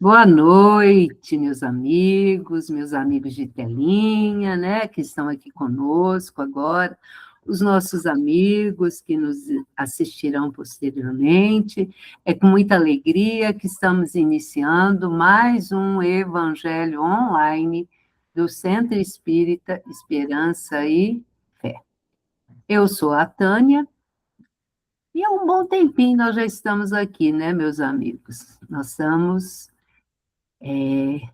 Boa noite, meus amigos de telinha, né, que estão aqui conosco agora, os nossos amigos que nos assistirão posteriormente. É com muita alegria que estamos iniciando mais um Evangelho online do Centro Espírita Esperança e Fé. Eu sou a Tânia, e há um bom tempinho nós já estamos aqui, né, meus amigos? Nós estamos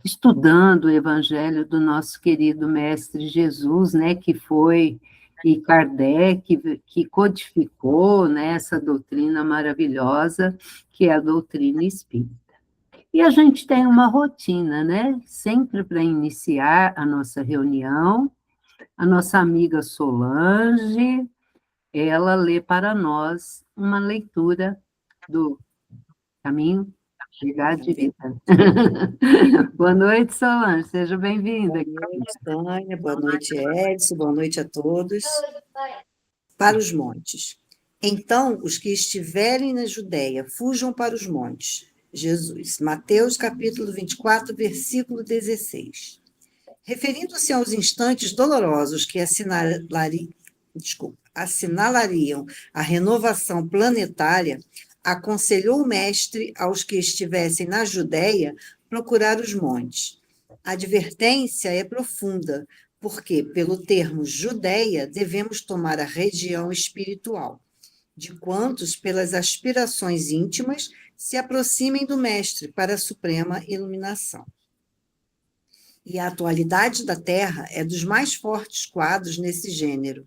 estudando o Evangelho do nosso querido Mestre Jesus, né, que foi, e Kardec, que codificou, né, essa doutrina maravilhosa, que é a doutrina espírita. E a gente tem uma rotina, né, sempre para iniciar a nossa reunião, a nossa amiga Solange, ela lê para nós uma leitura do Caminho de Vida. Boa noite, Solange, seja bem-vinda. Boa noite, Tânia, boa noite, Edson, boa noite a todos. Para os montes. Então, os que estiverem na Judéia, fujam para os montes. Jesus, Mateus capítulo 24, versículo 16. Referindo-se aos instantes dolorosos que assinalariam a renovação planetária, aconselhou o mestre aos que estivessem na Judéia procurar os montes. A advertência é profunda, porque, pelo termo Judéia, devemos tomar a região espiritual, de quantos, pelas aspirações íntimas, se aproximem do Mestre para a suprema iluminação. E a atualidade da Terra é dos mais fortes quadros nesse gênero.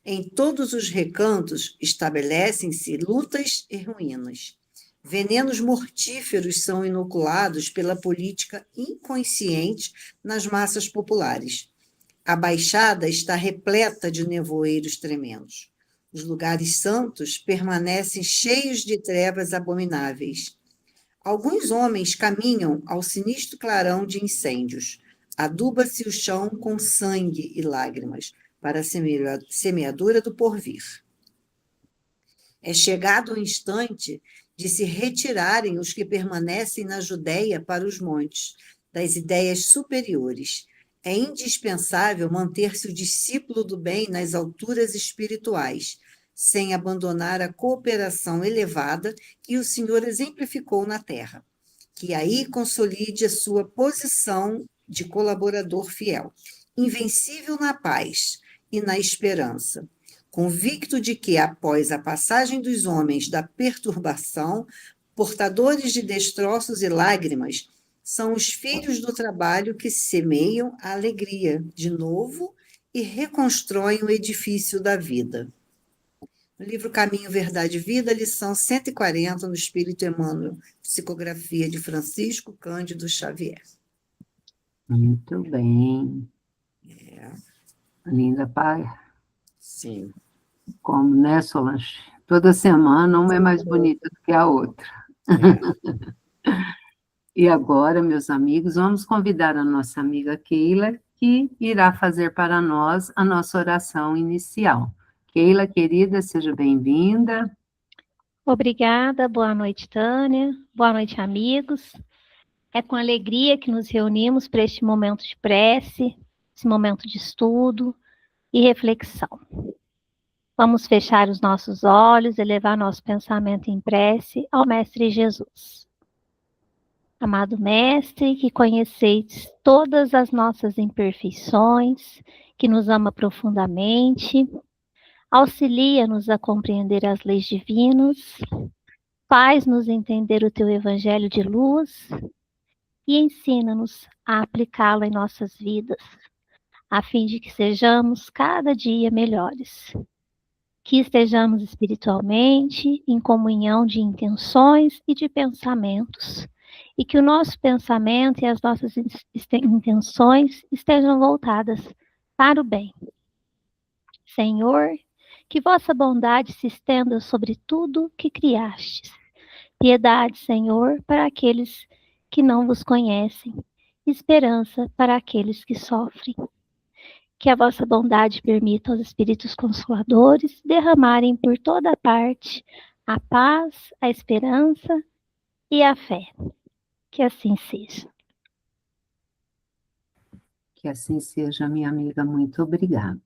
Em todos os recantos estabelecem-se lutas e ruínas. Venenos mortíferos são inoculados pela política inconsciente nas massas populares. A Baixada está repleta de nevoeiros tremendos. Os lugares santos permanecem cheios de trevas abomináveis. Alguns homens caminham ao sinistro clarão de incêndios. Aduba-se o chão com sangue e lágrimas, para a semeadura do porvir. É chegado o instante de se retirarem os que permanecem na Judéia para os montes, das ideias superiores. É indispensável manter-se o discípulo do bem nas alturas espirituais, sem abandonar a cooperação elevada que o Senhor exemplificou na terra, que aí consolide a sua posição de colaborador fiel, invencível na paz e na esperança, convicto de que, após a passagem dos homens da perturbação, portadores de destroços e lágrimas, são os filhos do trabalho que semeiam a alegria de novo e reconstroem o edifício da vida. No livro Caminho, Verdade e Vida, lição 140, no Espírito Emmanuel, psicografia de Francisco Cândido Xavier. Muito bem. Linda, pai. Sim. Como, né, Solange? Toda semana uma é mais bonita do que a outra. E agora, meus amigos, vamos convidar a nossa amiga Keila, que irá fazer para nós a nossa oração inicial. Keila, querida, seja bem-vinda. Obrigada, boa noite, Tânia, boa noite, amigos. É com alegria que nos reunimos para este momento de prece, esse momento de estudo e reflexão. Vamos fechar os nossos olhos e levar nosso pensamento em prece ao Mestre Jesus. Amado Mestre, que conheceis todas as nossas imperfeições, que nos ama profundamente, auxilia-nos a compreender as leis divinas, faz-nos entender o teu evangelho de luz e ensina-nos a aplicá-lo em nossas vidas, a fim de que sejamos cada dia melhores. Que estejamos espiritualmente em comunhão de intenções e de pensamentos, e que o nosso pensamento e as nossas intenções estejam voltadas para o bem. Senhor, que vossa bondade se estenda sobre tudo que criastes. Piedade, Senhor, para aqueles que não vos conhecem, esperança para aqueles que sofrem. Que a vossa bondade permita aos Espíritos Consoladores derramarem por toda parte a paz, a esperança e a fé. Que assim seja. Que assim seja, minha amiga, muito obrigado.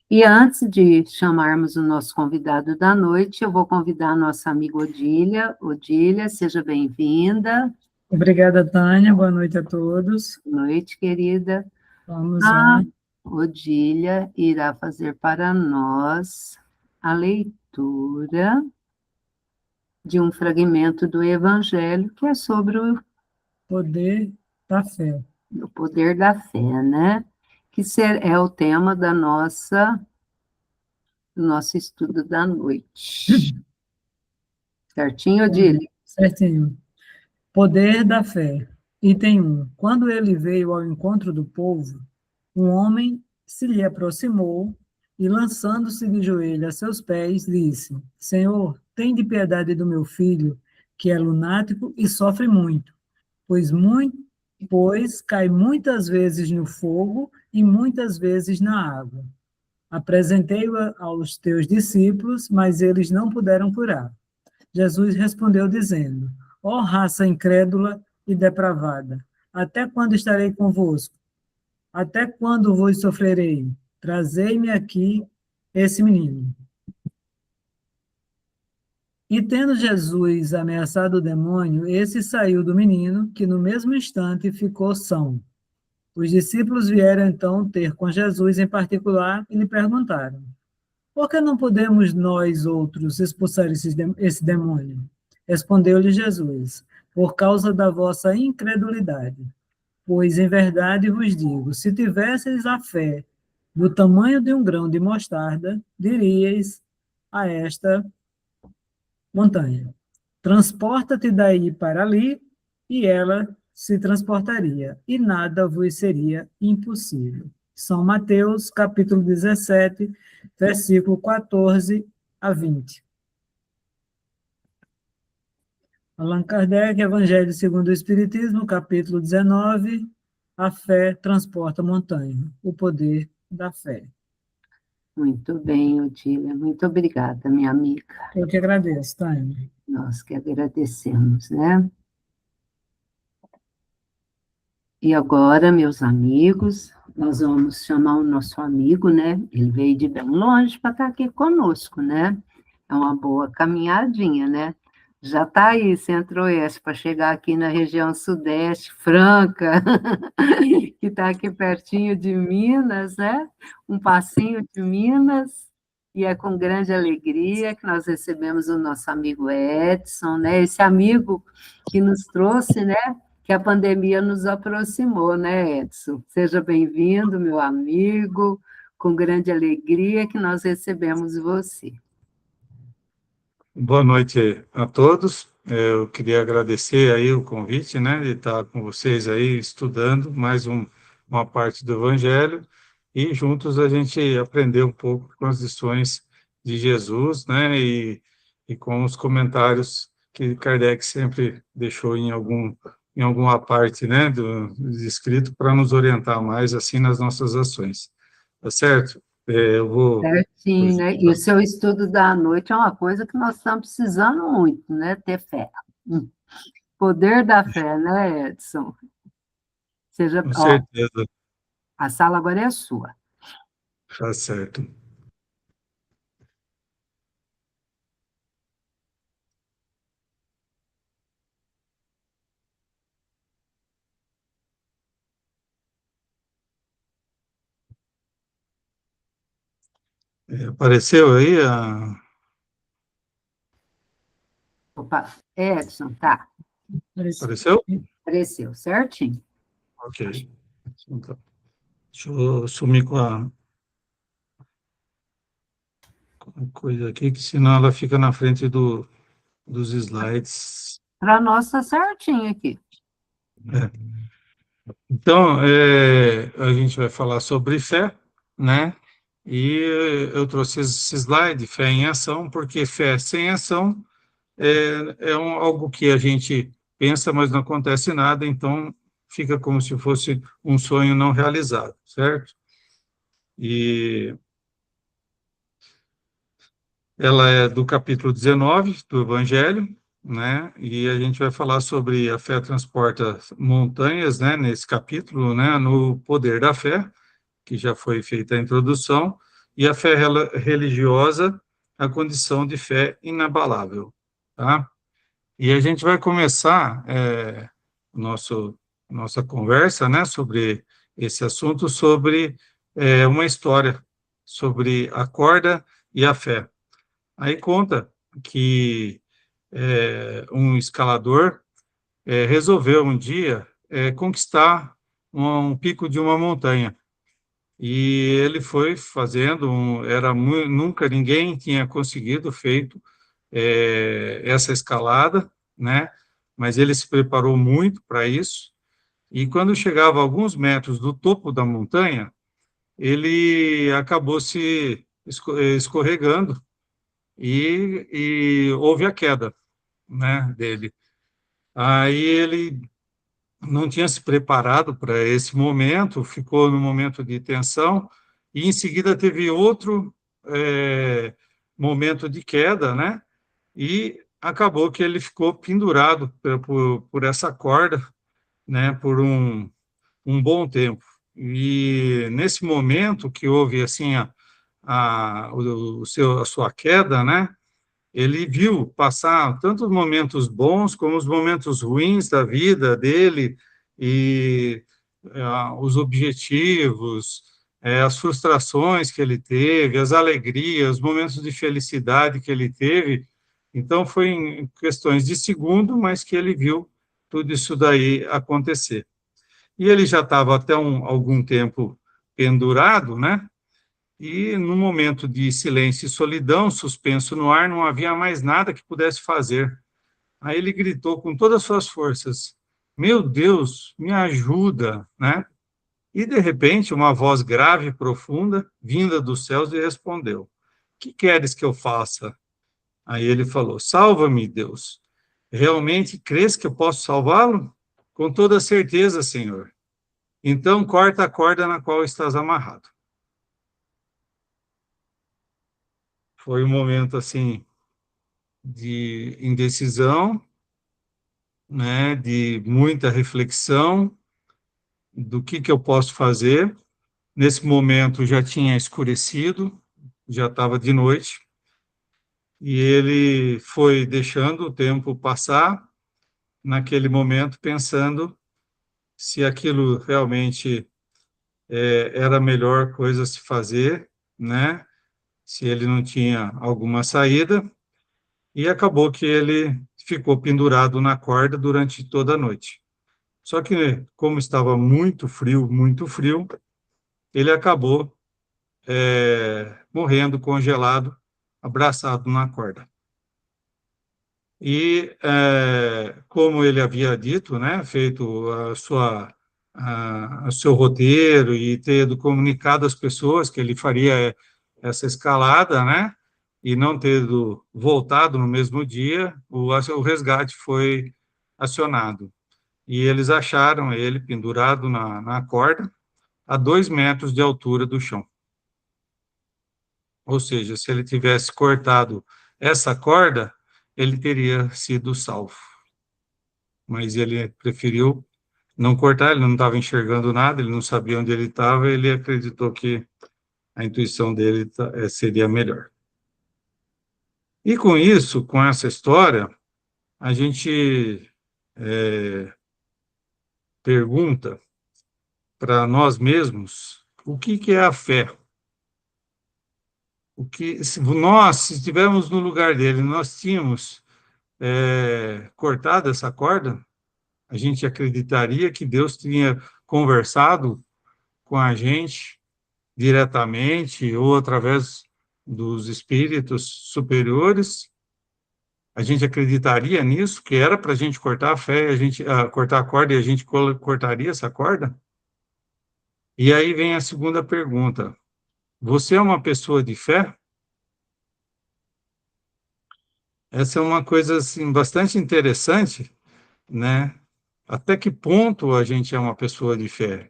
E antes de chamarmos o nosso convidado da noite, eu vou convidar a nossa amiga Odília. Odília, seja bem-vinda. Obrigada, Tânia. Boa noite a todos. Boa noite, querida. Vamos A lá. Odília irá fazer para nós a leitura de um fragmento do Evangelho que é sobre Poder da fé. o poder da fé, né? Que é o tema do nosso estudo da noite. Certinho, Odília? Certinho. Poder da fé. Item 1. Quando ele veio ao encontro do povo, um homem se lhe aproximou e, lançando-se de joelho a seus pés, disse: Senhor, tem de piedade do meu filho, que é lunático e sofre muito, pois cai muitas vezes no fogo e muitas vezes na água. Apresentei-o aos teus discípulos, mas eles não puderam curar. Jesus respondeu dizendo: Ó raça incrédula e depravada, até quando estarei convosco? Até quando vos sofrerei? Trazei-me aqui esse menino. E tendo Jesus ameaçado o demônio, esse saiu do menino, que no mesmo instante ficou são. Os discípulos vieram então ter com Jesus em particular e lhe perguntaram: Por que não podemos nós outros expulsar esse demônio? Respondeu-lhe Jesus: Por causa da vossa incredulidade. Pois em verdade vos digo, se tivesseis a fé do tamanho de um grão de mostarda, diríeis a esta montanha: Transporta-te daí para ali, e ela se transportaria, e nada vos seria impossível. São Mateus, capítulo 17, versículo 14 a 20. Allan Kardec, Evangelho segundo o Espiritismo, capítulo 19, a fé transporta montanha, o poder da fé. Muito bem, Odília. Muito obrigada, minha amiga. Eu que agradeço, Tânia. Nós que agradecemos, né? E agora, meus amigos, nós vamos chamar o nosso amigo, né? Ele veio de bem longe para estar aqui conosco, né? É uma boa caminhadinha, né? Já está aí, Centro-Oeste, para chegar aqui na região Sudeste, Franca, que está aqui pertinho de Minas, né? Um passinho de Minas, e é com grande alegria que nós recebemos o nosso amigo Edson, né? Esse amigo que nos trouxe, né? Que a pandemia nos aproximou, né, Edson? Seja bem-vindo, meu amigo, com grande alegria que nós recebemos você. Boa noite a todos. Eu queria agradecer aí o convite, né, de estar com vocês aí estudando mais uma parte do Evangelho e juntos a gente aprender um pouco com as lições de Jesus, né, e com os comentários que Kardec sempre deixou em alguma parte, né, do escrito para nos orientar mais assim nas nossas ações. Tá certo? Eu vou... Certinho, né? E o seu estudo da noite é uma coisa que nós estamos precisando muito, né? Ter fé. Poder da fé, né, Edson? Seja, Com certeza. A sala agora é sua. Tá certo. Apareceu aí a... Opa, Edson, tá. Apareceu? Apareceu, certinho. Ok. Então, deixa eu sumir com a coisa aqui, que senão ela fica na frente dos slides. Para nós está certinho aqui. Então, a gente vai falar sobre fé, né? E eu trouxe esse slide, fé em ação, porque fé sem ação é algo que a gente pensa, mas não acontece nada, então fica como se fosse um sonho não realizado, certo? E ela é do capítulo 19 do Evangelho, né? E a gente vai falar sobre a fé transporta montanhas, né? Nesse capítulo, né? No poder da fé, que já foi feita a introdução, e a fé religiosa, a condição de fé inabalável, tá? E a gente vai começar nossa conversa, né, sobre esse assunto, sobre uma história sobre a corda e a fé. Aí conta que um escalador resolveu um dia conquistar um pico de uma montanha. E ele foi fazendo, nunca ninguém tinha conseguido feito essa escalada, né? Mas ele se preparou muito para isso. E quando chegava a alguns metros do topo da montanha, ele acabou se escorregando e houve a queda, né, dele. Aí ele não tinha se preparado para esse momento, ficou no momento de tensão, e em seguida teve outro momento de queda, né? E acabou que ele ficou pendurado por essa corda, né? Por um bom tempo. E nesse momento que houve assim a sua queda, né? Ele viu passar tanto os momentos bons como os momentos ruins da vida dele e os objetivos, as frustrações que ele teve, as alegrias, os momentos de felicidade que ele teve. Então, foi em questões de segundo, mas que ele viu tudo isso daí acontecer. E ele já estava até algum tempo pendurado, né? E, no momento de silêncio e solidão, suspenso no ar, não havia mais nada que pudesse fazer. Aí ele gritou com todas as suas forças: meu Deus, me ajuda, né? E, de repente, uma voz grave e profunda, vinda dos céus, lhe respondeu: que queres que eu faça? Aí ele falou: salva-me, Deus. Realmente crês que eu posso salvá-lo? Com toda certeza, Senhor. Então, corta a corda na qual estás amarrado. Foi um momento, assim, de indecisão, né, de muita reflexão do que eu posso fazer. Nesse momento já tinha escurecido, já estava de noite, e ele foi deixando o tempo passar, naquele momento pensando se aquilo realmente era a melhor coisa a se fazer, né? Se ele não tinha alguma saída, e acabou que ele ficou pendurado na corda durante toda a noite. Só que, como estava muito frio, ele acabou morrendo congelado, abraçado na corda. E, como ele havia dito, né, feito o seu roteiro e ter comunicado às pessoas que ele faria essa escalada, né, e não tendo voltado no mesmo dia, o resgate foi acionado. E eles acharam ele pendurado na corda, a 2 metros de altura do chão. Ou seja, se ele tivesse cortado essa corda, ele teria sido salvo. Mas ele preferiu não cortar, ele não estava enxergando nada, ele não sabia onde ele estava, ele acreditou que a intuição dele seria melhor. E com isso, com essa história, a gente pergunta para nós mesmos o que é a fé. Se estivermos no lugar dele, nós tínhamos cortado essa corda, a gente acreditaria que Deus tinha conversado com a gente diretamente ou através dos espíritos superiores. A gente acreditaria nisso, que era para a gente cortar a fé, cortar a corda e a gente cortaria essa corda? E aí vem a segunda pergunta: você é uma pessoa de fé? Essa é uma coisa assim, bastante interessante, né? Até que ponto a gente é uma pessoa de fé?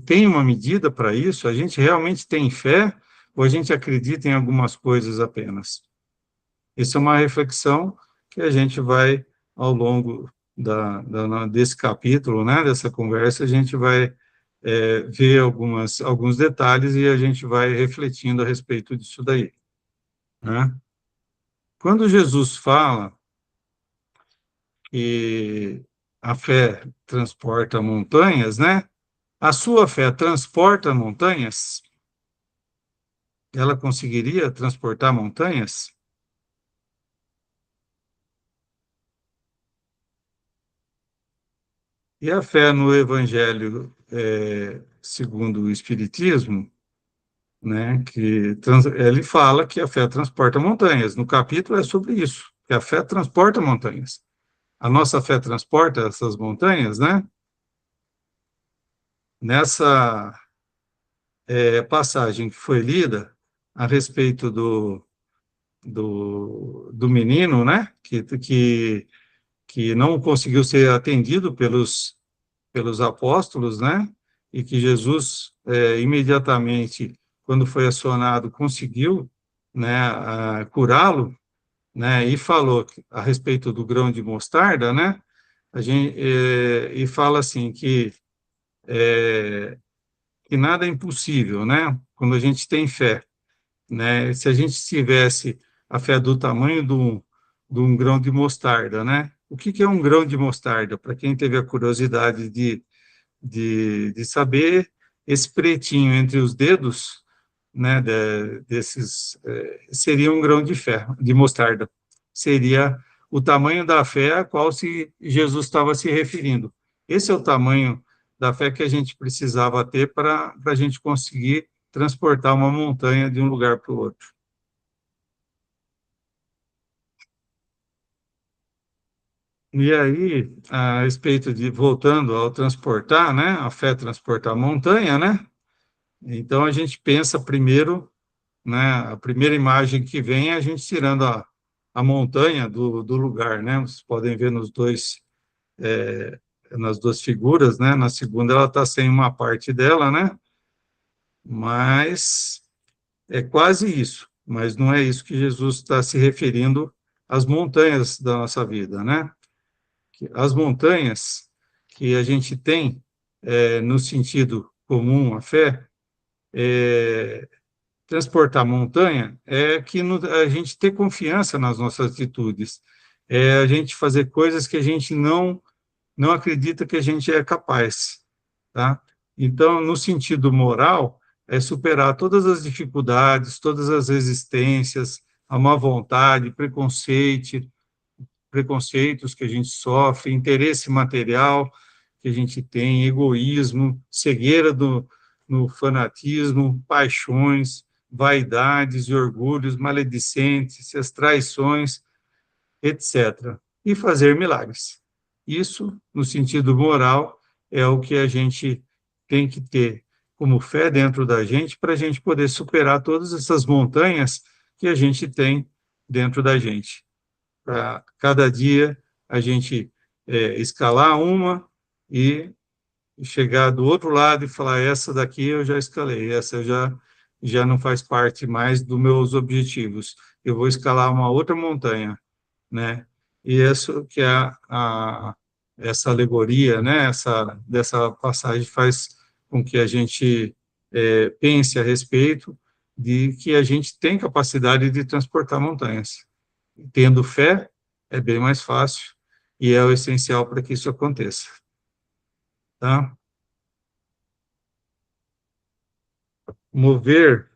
Tem uma medida para isso? A gente realmente tem fé ou a gente acredita em algumas coisas apenas? Essa é uma reflexão que a gente vai, ao longo desse capítulo, né, dessa conversa, a gente vai ver alguns detalhes e a gente vai refletindo a respeito disso daí, né? Quando Jesus fala que a fé transporta montanhas, né? A sua fé transporta montanhas? Ela conseguiria transportar montanhas? E a fé no Evangelho segundo o Espiritismo, né? Ele fala que a fé transporta montanhas. No capítulo é sobre isso, que a fé transporta montanhas. A nossa fé transporta essas montanhas, né? Nessa passagem que foi lida a respeito do menino, né, que não conseguiu ser atendido pelos apóstolos, né, e que Jesus, imediatamente, quando foi acionado, conseguiu, né, curá-lo, né, e falou a respeito do grão de mostarda, né, e fala assim que nada é impossível, né, quando a gente tem fé, né? Se a gente tivesse a fé do tamanho de um grão de mostarda, né? O que é um grão de mostarda? Para quem teve a curiosidade de saber, esse pretinho entre os dedos, né, seria um grão de fé, de mostarda. Seria o tamanho da fé a qual Jesus estava se referindo. Esse é o tamanho da fé que a gente precisava ter para a gente conseguir transportar uma montanha de um lugar para o outro. E aí, a respeito voltando ao transportar, né, a fé transportar montanha, né, então a gente pensa primeiro, né, a primeira imagem que vem é a gente tirando a montanha do lugar, né, vocês podem ver nas duas figuras, né, na segunda ela está sem uma parte dela, né, mas é quase isso, mas não é isso que Jesus está se referindo às montanhas da nossa vida, né? As montanhas que a gente tem, no sentido comum, a fé, transportar montanha é que a gente ter confiança nas nossas atitudes, é a gente fazer coisas que a gente não acredita que a gente é capaz, tá? Então, no sentido moral, é superar todas as dificuldades, todas as resistências, a má vontade, preconceitos que a gente sofre, interesse material que a gente tem, egoísmo, cegueira no fanatismo, paixões, vaidades e orgulhos maledicentes, as traições, etc. E fazer milagres. Isso, no sentido moral, é o que a gente tem que ter como fé dentro da gente para a gente poder superar todas essas montanhas que a gente tem dentro da gente. Para cada dia a gente escalar uma e chegar do outro lado e falar, essa daqui eu já escalei, essa já não faz parte mais dos meus objetivos. Eu vou escalar uma outra montanha, né? E isso que é essa alegoria, né? Dessa passagem faz com que a gente pense a respeito de que a gente tem capacidade de transportar montanhas. Tendo fé, é bem mais fácil e é o essencial para que isso aconteça. Tá? Mover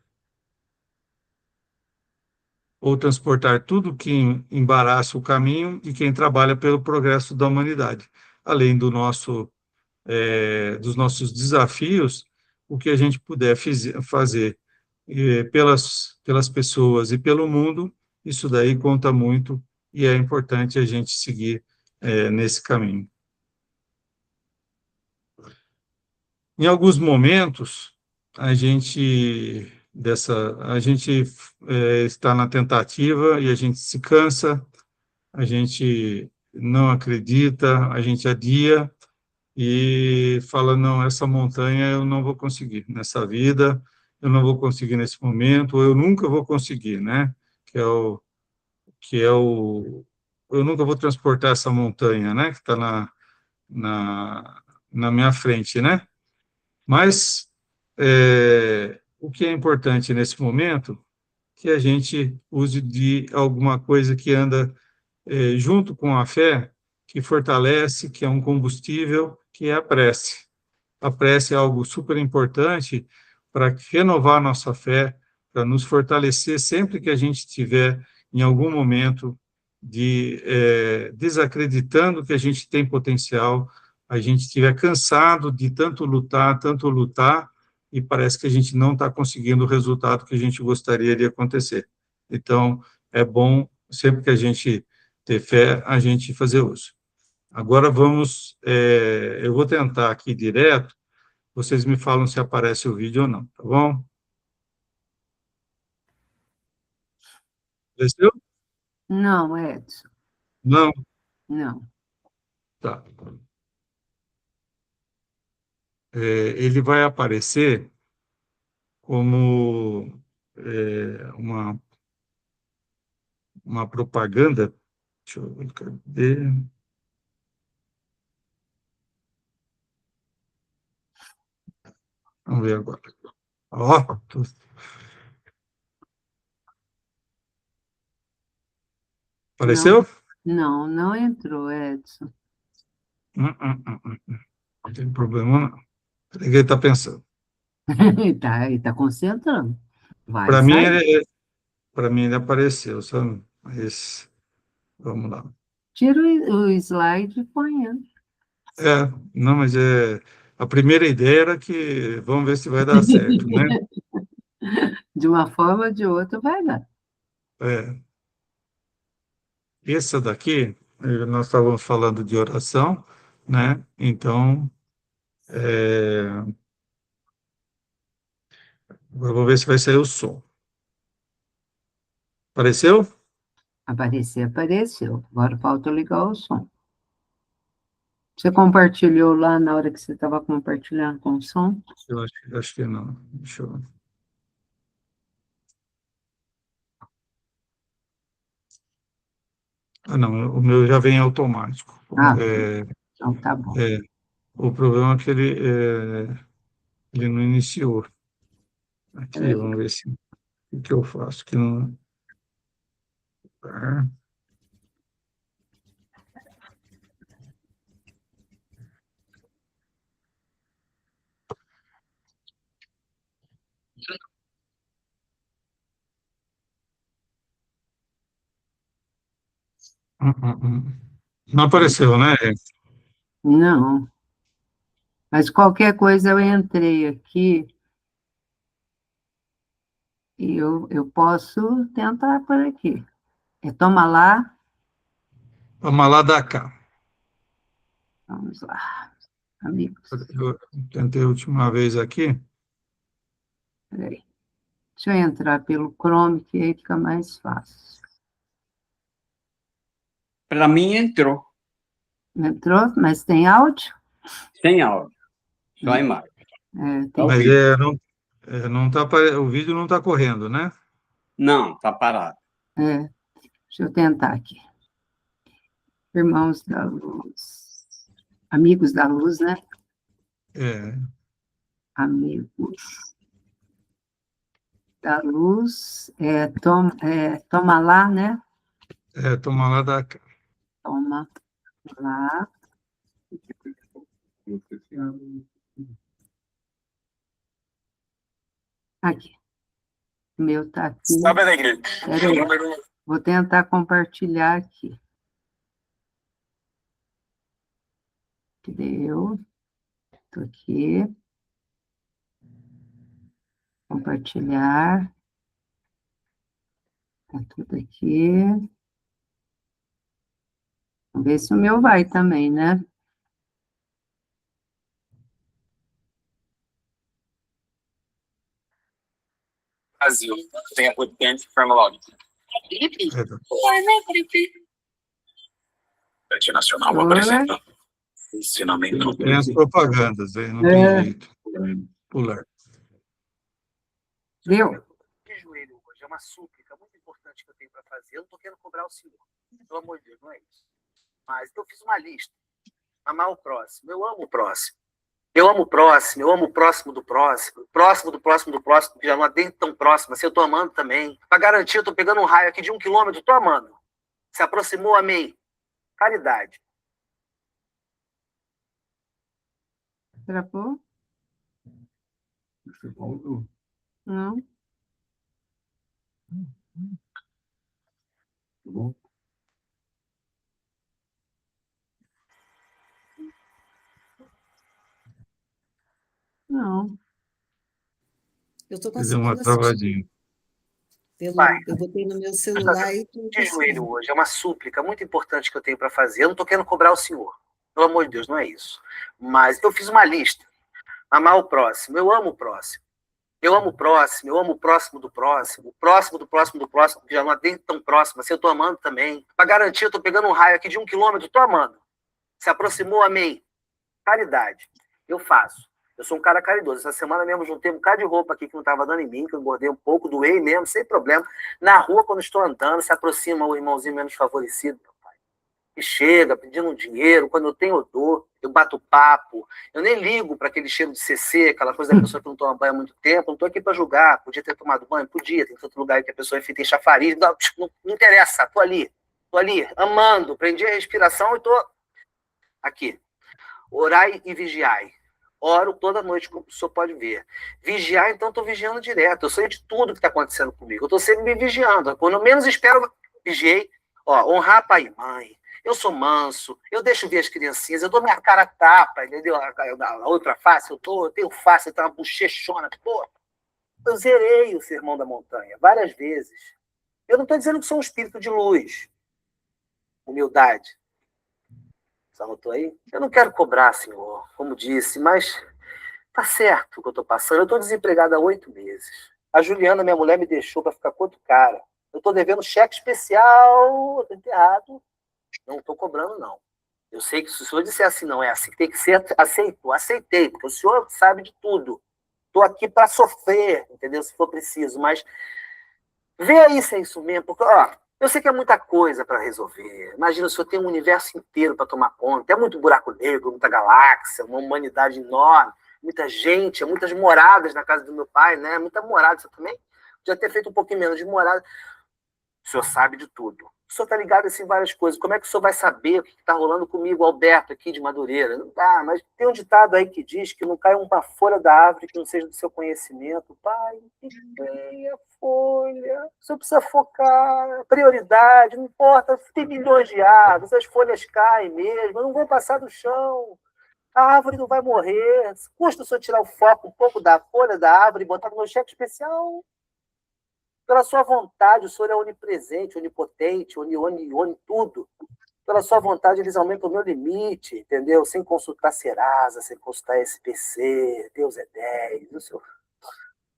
ou transportar tudo que embaraça o caminho de quem trabalha pelo progresso da humanidade. Além dos nossos desafios, o que a gente puder fazer pelas pessoas e pelo mundo, isso daí conta muito e é importante a gente seguir nesse caminho. Em alguns momentos, a gente está na tentativa e a gente se cansa, a gente não acredita, a gente adia e fala, não, essa montanha eu não vou conseguir nessa vida, eu não vou conseguir nesse momento, ou eu nunca vou conseguir, né? Que é o eu nunca vou transportar essa montanha, né, que está na minha frente, né? Mas o que é importante nesse momento que a gente use de alguma coisa que anda junto com a fé, que fortalece, que é um combustível, que é a prece. A prece é algo super importante para renovar a nossa fé, para nos fortalecer sempre que a gente estiver em algum momento desacreditando que a gente tem potencial, a gente estiver cansado de tanto lutar, e parece que a gente não está conseguindo o resultado que a gente gostaria de acontecer. Então, é bom, sempre que a gente ter fé, a gente fazer uso. Agora eu vou tentar aqui direto, vocês me falam se aparece o vídeo ou não, tá bom? Apareceu? Não, Edson, Não? não. Tá. Ele vai aparecer como uma propaganda. Deixa eu ver, cadê? Vamos ver agora. Ó, Não, apareceu? não entrou, Edson. Não tem problema, não. O que ele está pensando? Ele tá concentrando. Vai Para mim, sair. para mim, ele apareceu, sabe? Mas, vamos lá. Tira o slide e põe ele. Não, mas a primeira ideia era que vamos ver se vai dar certo, né? De uma forma ou de outra vai dar. É, essa daqui, nós estávamos falando de oração, né? Então, agora vou ver se vai sair o som. Apareceu? Apareceu. Agora falta ligar o som. Você compartilhou lá na hora que você estava compartilhando com o som? Eu acho que não. Deixa eu... Ah, não, o meu já vem automático. Ah, então tá bom. O problema é que ele não iniciou. Aqui, Peraí. vamos ver se o que eu faço que não. Tá. Não apareceu, né? Não. Mas qualquer coisa eu entrei aqui e eu posso tentar por aqui. Toma lá, Vamos lá da cá. vamos lá, amigos. Eu tentei a última vez aqui. Peraí. Deixa eu entrar pelo Chrome, que aí fica mais fácil. Para mim entrou, Entrou, mas tem áudio? sem áudio, só a imagem. Tem Mas vídeo. não tá, o vídeo não está correndo, né? Não, está parado. deixa eu tentar aqui. Irmãos da luz. Amigos da luz, né? É, Amigos da luz. Toma lá, né? toma lá da cá. Toma lá. Aqui. O meu está aqui. Peraí. Vou tentar compartilhar aqui. Deu. Estou aqui. Compartilhar. Está tudo aqui. Vamos ver se o meu vai também, né? Brasil. Tem a potente Framelog. Rede Nacional apresenta ensinamento. Tem as propagandas aí, não tem jeito. Pular. Deu? De joelho hoje, é uma súplica muito importante que eu tenho para fazer. Eu não estou querendo cobrar o senhor. Pelo amor de Deus, não é isso. Mas eu fiz uma lista. Amar o próximo. Eu amo o próximo. Eu amo o próximo, eu amo o próximo do próximo, próximo do próximo do próximo, que já não é nem tão próximo, assim, eu tô amando também. Para garantir, eu tô pegando um raio aqui de 1 quilômetro, tô amando. Se aproximou, amei. Caridade. Travou? Não? Não. Eu estou Fazer uma conseguindo assistir. travadinha. Pai, Eu botei no meu eu celular e estou de joelho hoje, é uma súplica muito importante que eu tenho para fazer. Eu não estou querendo cobrar o senhor, pelo amor de Deus, não é isso. Mas eu fiz uma lista. Amar o próximo, eu amo o próximo. Eu amo o próximo, eu amo o próximo do próximo, o próximo do próximo do próximo, que já não é nem tão próximo, assim, eu tô amando também. Para garantir, eu tô pegando um raio aqui de 1 quilômetro, tô amando. Se aproximou, amei. Caridade. Eu faço. Eu sou um cara caridoso. Essa semana mesmo juntei um bocado de roupa aqui que não estava dando em mim, que eu engordei um pouco, doei mesmo, sem problema. Na rua, quando estou andando, se aproxima o irmãozinho menos favorecido, meu pai. E chega pedindo um dinheiro, quando eu tenho odor, eu bato papo. Eu nem ligo para aquele cheiro de CC, aquela coisa da pessoa que não toma banho há muito tempo. Não estou aqui para julgar. Podia ter tomado banho? Podia. Tem tanto lugar que a pessoa enfim, tem chafariz. Não interessa. Estou ali, amando. Prendi a respiração e estou aqui. Orai e vigiai. Oro toda noite, como o senhor pode ver. Vigiar, então, estou vigiando direto. Eu sei de tudo que está acontecendo comigo. Eu estou sempre me vigiando. Quando eu menos espero, vigiei. Ó, honrar pai e mãe. Eu sou manso. Eu deixo ver as criancinhas. Eu dou minha cara a tapa, entendeu? A outra face, eu tenho face, eu tenho uma bochechona. Pô, eu zerei o Sermão da Montanha várias vezes. Eu não estou dizendo que sou um espírito de luz. Humildade. Você anotou aí? Eu não quero cobrar, senhor, como disse, mas tá certo o que eu tô passando. Eu tô desempregada há 8 meses. A Juliana, minha mulher, me deixou para ficar com outro cara. Eu tô devendo cheque especial, tô enterrado. Não tô cobrando, não. Eu sei que se o senhor disser assim, não é assim que tem que ser, aceitei, porque o senhor sabe de tudo. Tô aqui para sofrer, entendeu? Se for preciso, mas vê aí se é isso mesmo, porque, ó, eu sei que é muita coisa para resolver. Imagina, o senhor tem um universo inteiro para tomar conta. É muito buraco negro, muita galáxia, uma humanidade enorme, muita gente, muitas moradas na casa do meu pai, né? Muita morada. Você também podia ter feito um pouquinho menos de morada. O senhor sabe de tudo. O senhor está ligado assim, em várias coisas. Como é que o senhor vai saber o que está rolando comigo, Alberto, aqui de Madureira? Não dá, mas tem um ditado aí que diz que não cai uma folha da árvore que não seja do seu conhecimento. Pai, a folha. O senhor precisa focar, prioridade, não importa, tem milhões de árvores, as folhas caem mesmo, não vão passar do chão. A árvore não vai morrer. Custa o senhor tirar o foco um pouco da folha da árvore e botar no meu cheque especial? Pela sua vontade, o Senhor é onipresente, onipotente, oni tudo. Pela sua vontade, eles aumentam o meu limite, entendeu? Sem consultar Serasa, sem consultar SPC, Deus é 10. O senhor...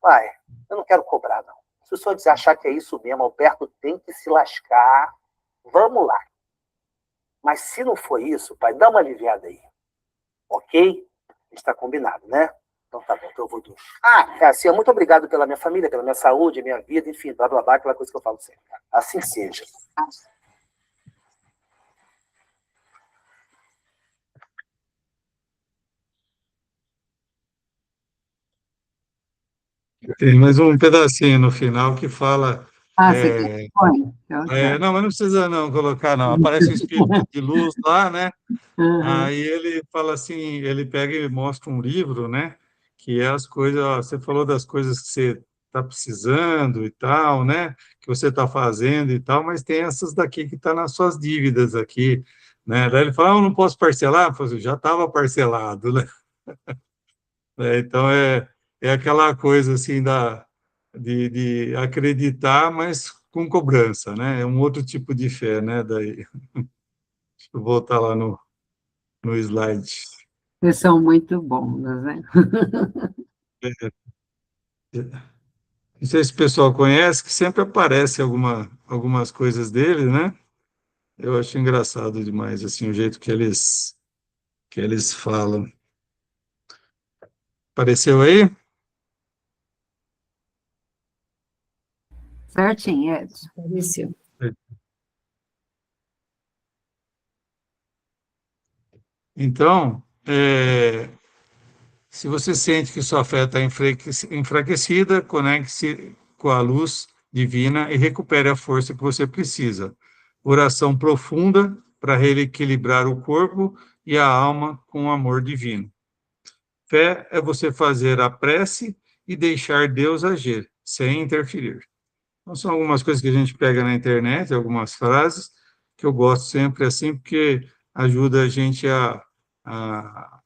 Pai, eu não quero cobrar, não. Se o senhor achar que é isso mesmo, Alberto tem que se lascar, vamos lá. Mas se não for isso, pai, dá uma aliviada aí. Ok? Está combinado, né? Então tá bom, então eu vou dormir. É assim, muito obrigado pela minha família, pela minha saúde, minha vida, enfim, blá blá blá, aquela coisa que eu falo sempre. Assim seja. Tem mais um pedacinho no final que fala. Você quer? Põe. Não, mas não precisa não colocar, não. Aparece o espírito de luz lá, né? Uhum. Aí ele fala assim, ele pega e mostra um livro, né? Que é as coisas, ó, você falou das coisas que você está precisando e tal, né? Que você está fazendo e tal, mas tem essas daqui que estão nas suas dívidas aqui, né? Daí ele fala, eu não posso parcelar? Eu falo assim, já estava parcelado, né? Então é aquela coisa assim de acreditar, mas com cobrança, né? É um outro tipo de fé, né? Daí, deixa eu voltar lá no slide. Vocês são muito bons, né? Não sei se o pessoal conhece, que sempre aparece algumas coisas dele, né? Eu acho engraçado demais, assim, o jeito que eles falam. Apareceu aí? Certinho, Edson. Apareceu. Então, se você sente que sua fé está enfraquecida, conecte-se com a luz divina e recupere a força que você precisa. Oração profunda para reequilibrar o corpo e a alma com o amor divino. Fé é você fazer a prece e deixar Deus agir, sem interferir. Então, são algumas coisas que a gente pega na internet, algumas frases, que eu gosto sempre assim, porque ajuda a gente a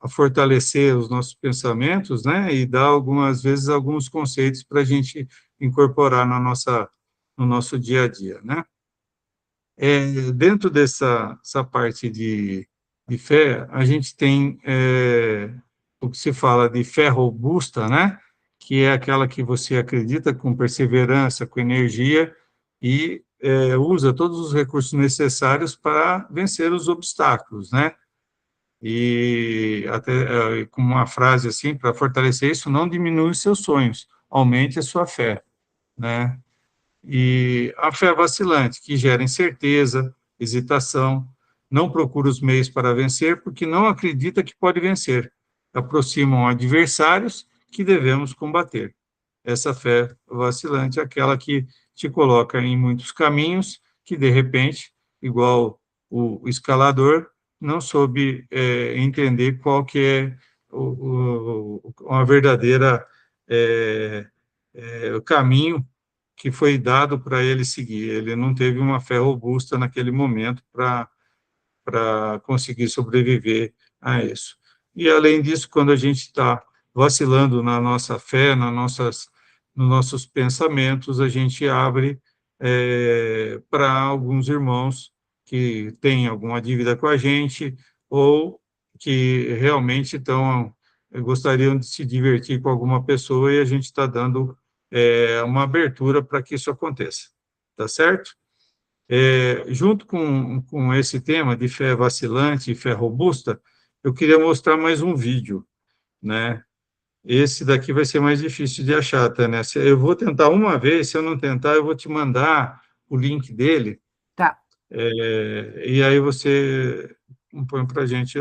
fortalecer os nossos pensamentos, né? E dá algumas vezes alguns conceitos para a gente incorporar no nosso dia a dia, né? Dentro essa parte de fé, a gente tem o que se fala de fé robusta, né? Que é aquela que você acredita com perseverança, com energia e usa todos os recursos necessários para vencer os obstáculos, né? E até com uma frase assim, para fortalecer isso, não diminui os seus sonhos, aumente a sua fé, né? E a fé vacilante, que gera incerteza, hesitação, não procura os meios para vencer, porque não acredita que pode vencer. Aproximam adversários que devemos combater. Essa fé vacilante é aquela que te coloca em muitos caminhos que, de repente, igual o escalador, não soube entender qual que é uma verdadeira o caminho que foi dado para ele seguir. Ele não teve uma fé robusta naquele momento para conseguir sobreviver a isso. E, além disso, quando a gente está vacilando na nossa fé, nos nossos pensamentos, a gente abre para alguns irmãos que têm alguma dívida com a gente ou que realmente gostariam de se divertir com alguma pessoa e a gente está dando uma abertura para que isso aconteça, tá certo? Junto com esse tema de fé vacilante e fé robusta, eu queria mostrar mais um vídeo, né? Esse daqui vai ser mais difícil de achar, tá, né? Eu vou tentar uma vez, se eu não tentar, eu vou te mandar o link dele, Tá. e aí você põe para a gente.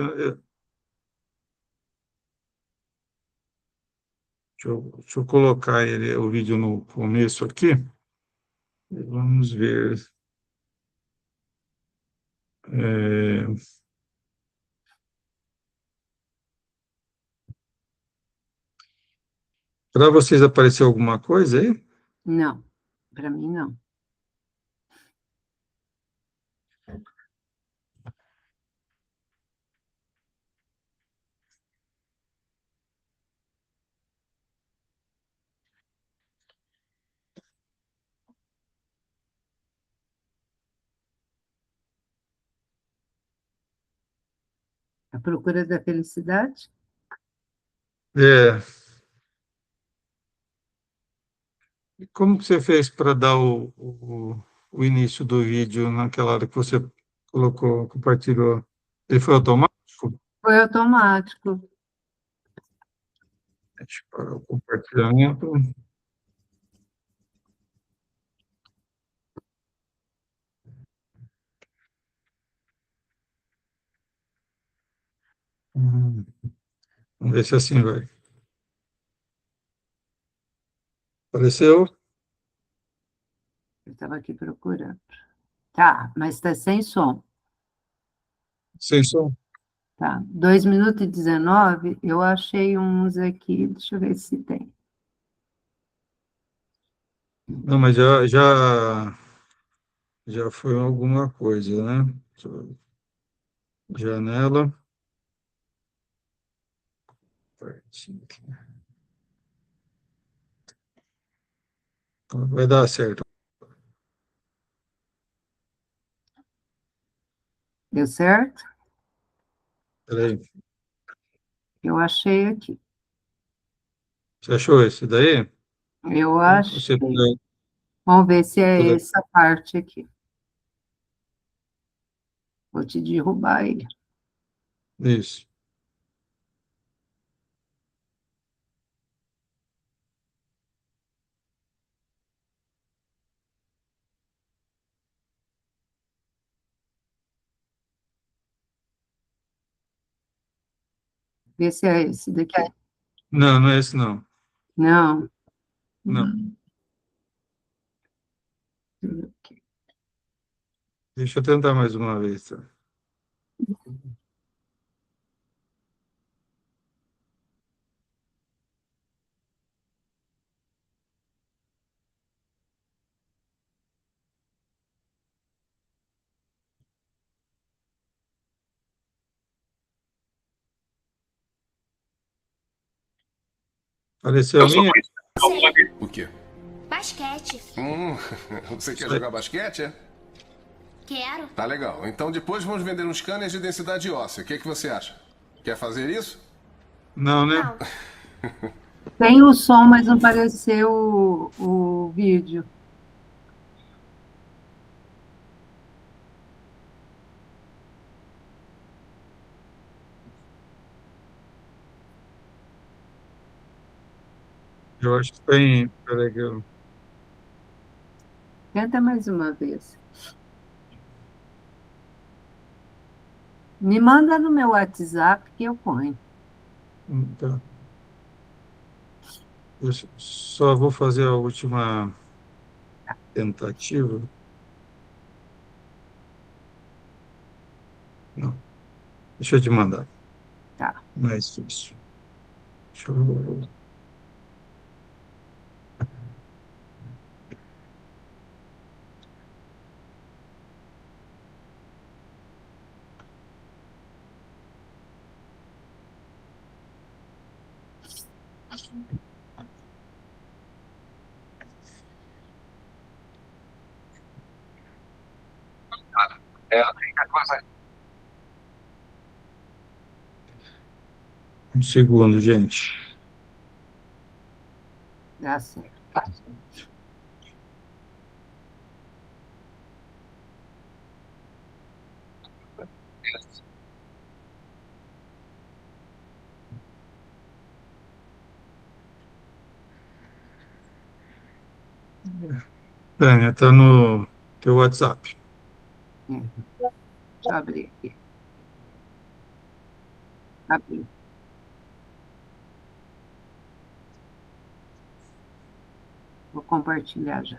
Deixa eu colocar o vídeo no começo aqui. Vamos ver. Para vocês apareceu alguma coisa aí? Não, para mim não. A procura da felicidade? É. E como que você fez para dar o início do vídeo naquela hora que você colocou, compartilhou? Ele foi automático? Foi automático. Deixa eu parar o compartilhamento. Hum, Vamos ver se assim vai. Apareceu? Eu estava aqui procurando. Tá, mas está sem som. Sem som? Tá. 2 minutos e 19, eu achei uns aqui, deixa eu ver se tem. Não, mas já foi alguma coisa, né? Janela. Vai dar certo. Deu certo? Peraí. Eu achei aqui. Você achou esse daí? Eu Você achei. Vamos ver se é puder. essa parte aqui. Vou te derrubar ele. Isso. Vê se é esse daqui. Não, não é esse, não. Não. Não. Deixa eu tentar mais uma vez. Tá? Apareceu a minha? O quê? Basquete. Você quer jogar basquete, é? Quero. Tá legal. Então depois vamos vender uns scanners de densidade óssea. O que, que você acha? Quer fazer isso? Não, né? Não. Tem o som, mas não apareceu o vídeo. Eu acho que tem. Peraí que eu... Tenta mais uma vez. Me manda no meu WhatsApp que eu ponho. Tá. Eu só vou fazer a última tentativa. Não. Deixa eu te mandar. Tá. Mais difícil. Deixa eu... Um segundo, gente. Dá certo. Tânia, está no teu WhatsApp. Deixa eu abrir aqui. Abri. Vou compartilhar já.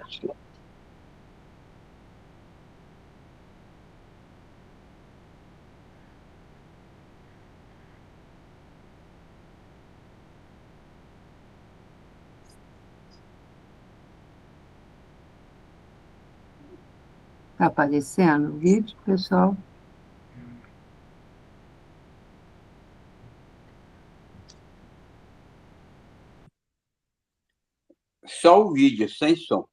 Está aparecendo o vídeo, pessoal? Só o vídeo, sem som.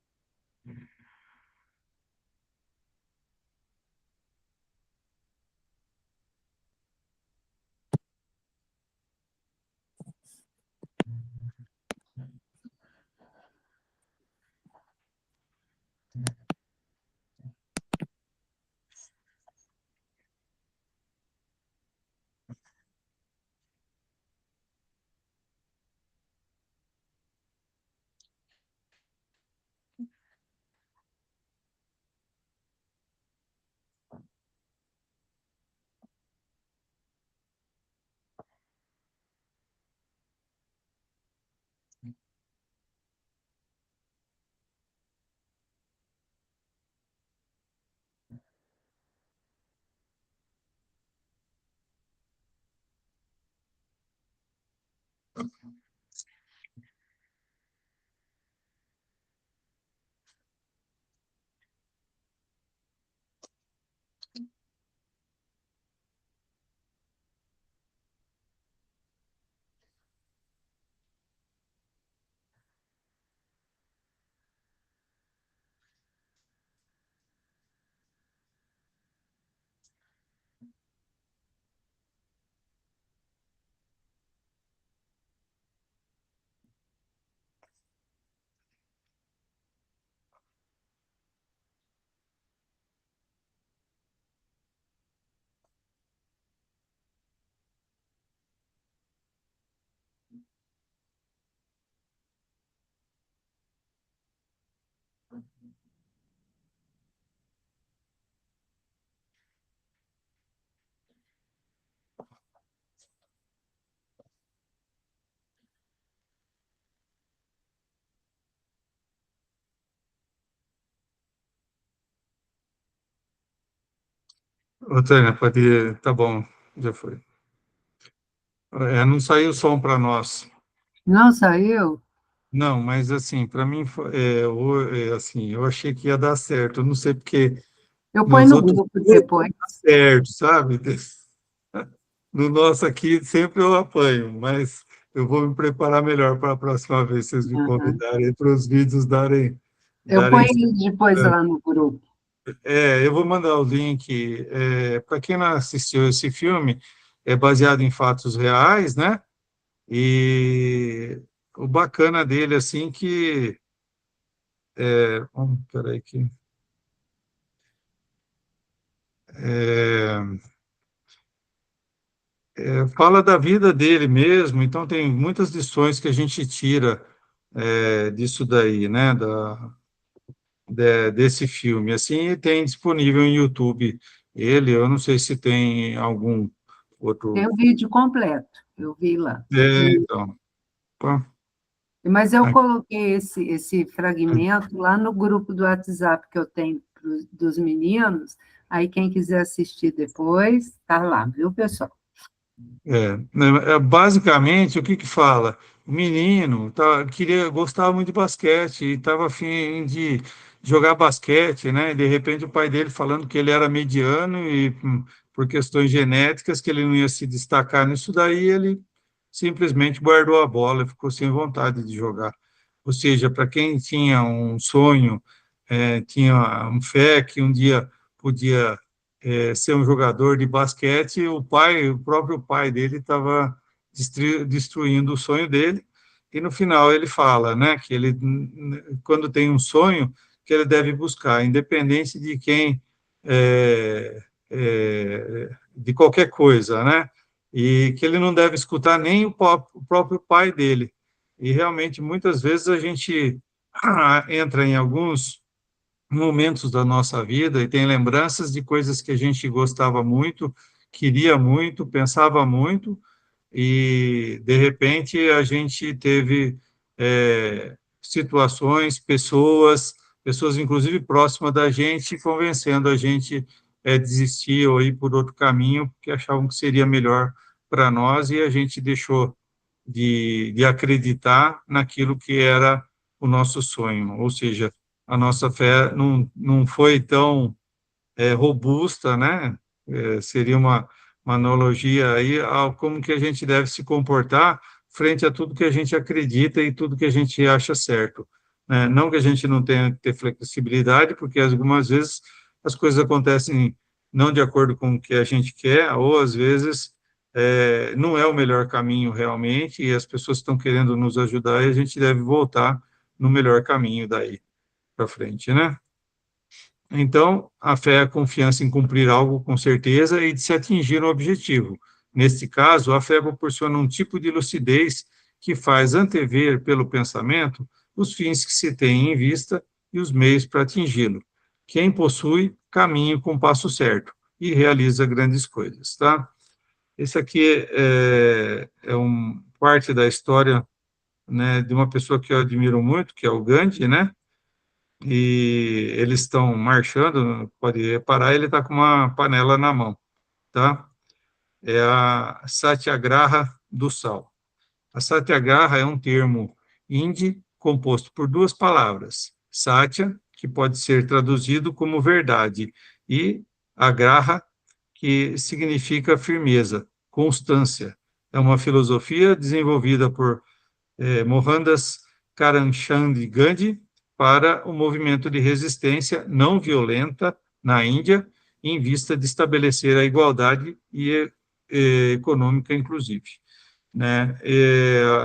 Ô, Tânia, pode ir. Tá bom, já foi. Não saiu o som para nós. Não saiu? Não, mas assim, para mim, assim, eu achei que ia dar certo. Eu não sei porque Eu ponho nos no outros grupo nunca depois. dá certo, sabe? No nosso aqui sempre eu apanho, mas eu vou me preparar melhor para a próxima vez, vocês me Uhum. convidarem para os vídeos Eu darem ponho certo. depois lá no grupo. Eu vou mandar o link. Para quem não assistiu esse filme, é baseado em fatos reais, né? E o bacana dele, assim, que... peraí que... é, fala da vida dele mesmo, então tem muitas lições que a gente tira disso daí, né? Desse filme. Assim, e tem disponível em YouTube ele, eu não sei se tem algum Tem outro... o vídeo completo, eu vi lá. Então... pô, Mas eu aqui. coloquei esse fragmento lá no grupo do WhatsApp que eu tenho dos meninos. Aí, quem quiser assistir depois, está lá, viu, pessoal? Né, basicamente, o que que fala? O menino gostava muito de basquete e estava a fim de jogar basquete, né? De repente, o pai dele falando que ele era mediano e, por questões genéticas, que ele não ia se destacar nisso daí, ele simplesmente guardou a bola e ficou sem vontade de jogar. Ou seja, para quem tinha um sonho, tinha um fé que um dia podia ser um jogador de basquete, o próprio pai dele estava destruindo o sonho dele, e no final ele fala, né, que ele, quando tem um sonho, que ele deve buscar, independente de quem, de qualquer coisa, né, e que ele não deve escutar nem o próprio pai dele. E realmente, muitas vezes, a gente entra em alguns momentos da nossa vida e tem lembranças de coisas que a gente gostava muito, queria muito, pensava muito, e de repente a gente teve situações, pessoas inclusive próximas da gente, convencendo a gente a desistir ou ir por outro caminho, porque achavam que seria melhor para nós, e a gente deixou de acreditar naquilo que era o nosso sonho, ou seja, a nossa fé não foi tão robusta, né? Seria uma analogia aí ao como que a gente deve se comportar frente a tudo que a gente acredita e tudo que a gente acha certo, né? Não que a gente não tenha que ter flexibilidade, porque algumas vezes as coisas acontecem não de acordo com o que a gente quer, ou às vezes não é o melhor caminho realmente, e as pessoas estão querendo nos ajudar, e a gente deve voltar no melhor caminho daí para frente, né? Então, a fé é a confiança em cumprir algo com certeza e de se atingir um objetivo. Neste caso, a fé proporciona um tipo de lucidez que faz antever pelo pensamento os fins que se tem em vista e os meios para atingi-lo. Quem possui, caminha com o passo certo e realiza grandes coisas, tá? Esse aqui parte da história, né, de uma pessoa que eu admiro muito, que é o Gandhi, né? E eles estão marchando, pode reparar, ele está com uma panela na mão, tá? É a Satyagraha do sal. A Satyagraha é um termo hindi composto por duas palavras, Satya, que pode ser traduzido como verdade, e Agraha, que significa firmeza, constância. É uma filosofia desenvolvida por Mohandas Karamchand Gandhi para o movimento de resistência não violenta na Índia, em vista de estabelecer a igualdade econômica, inclusive. Né?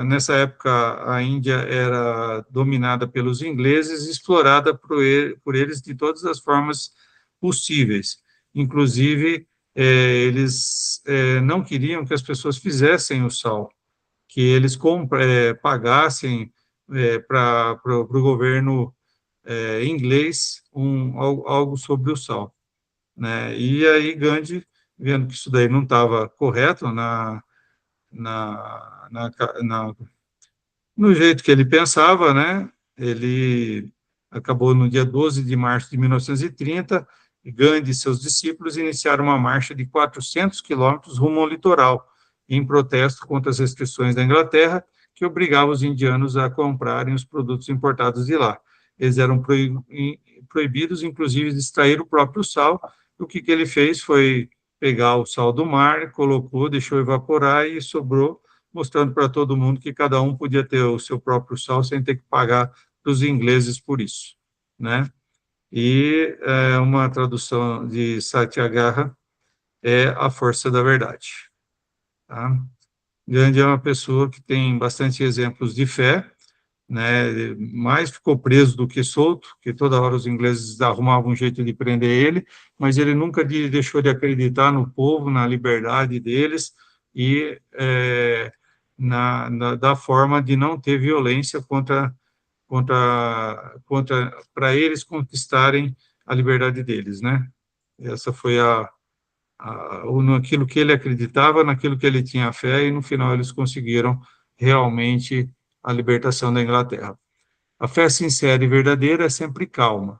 Nessa época, a Índia era dominada pelos ingleses, explorada por eles de todas as formas possíveis. Inclusive, eles não queriam que as pessoas fizessem o sal, que eles pagassem para o governo inglês algo sobre o sal, né? E aí Gandhi, vendo que isso daí não estava correto na, na, na, no jeito que ele pensava, né? Ele acabou no dia 12 de março de 1930 Gandhi e seus discípulos iniciaram uma marcha de 400 quilômetros rumo ao litoral, em protesto contra as restrições da Inglaterra, que obrigavam os indianos a comprarem os produtos importados de lá. Eles eram proibidos, inclusive, de extrair o próprio sal. O que ele fez foi pegar o sal do mar, colocou, deixou evaporar e sobrou, mostrando para todo mundo que cada um podia ter o seu próprio sal sem ter que pagar para os ingleses por isso, né? E uma tradução de Satyagraha é a força da verdade. Tá? Gandhi é uma pessoa que tem bastante exemplos de fé, né? Mais ficou preso do que solto, que toda hora os ingleses arrumavam um jeito de prender ele, mas ele nunca deixou de acreditar no povo, na liberdade deles e da forma de não ter violência para eles conquistarem a liberdade deles, né? Essa foi naquilo que ele acreditava, naquilo que ele tinha fé, e no final eles conseguiram realmente a libertação da Inglaterra. A fé sincera e verdadeira é sempre calma,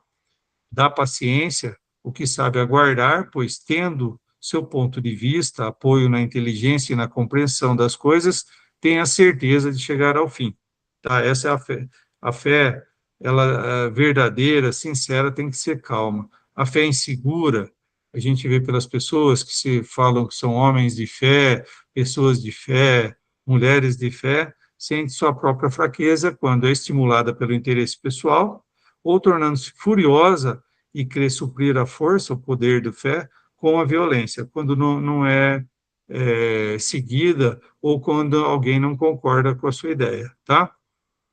dá paciência, o que sabe aguardar, pois tendo seu ponto de vista, apoio na inteligência e na compreensão das coisas, tem a certeza de chegar ao fim. Tá? Essa é a fé. A fé, ela verdadeira, sincera, tem que ser calma. A fé insegura, a gente vê pelas pessoas que se falam que são homens de fé, pessoas de fé, mulheres de fé, sente sua própria fraqueza quando é estimulada pelo interesse pessoal, ou tornando-se furiosa e crê suprir a força, o poder da fé, com a violência, quando não é seguida ou quando alguém não concorda com a sua ideia, tá?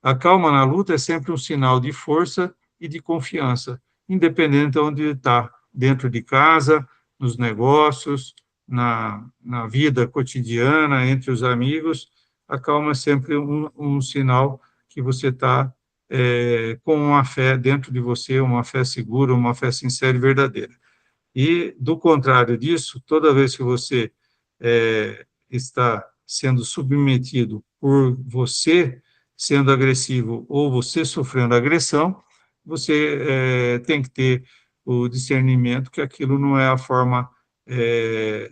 A calma na luta é sempre um sinal de força e de confiança, independente de onde está, dentro de casa, nos negócios, na vida cotidiana, entre os amigos. A calma é sempre um sinal que você está com uma fé dentro de você, uma fé segura, uma fé sincera e verdadeira. E, do contrário disso, toda vez que você está sendo submetido por você sendo agressivo ou você sofrendo agressão, você tem que ter o discernimento que aquilo não é a forma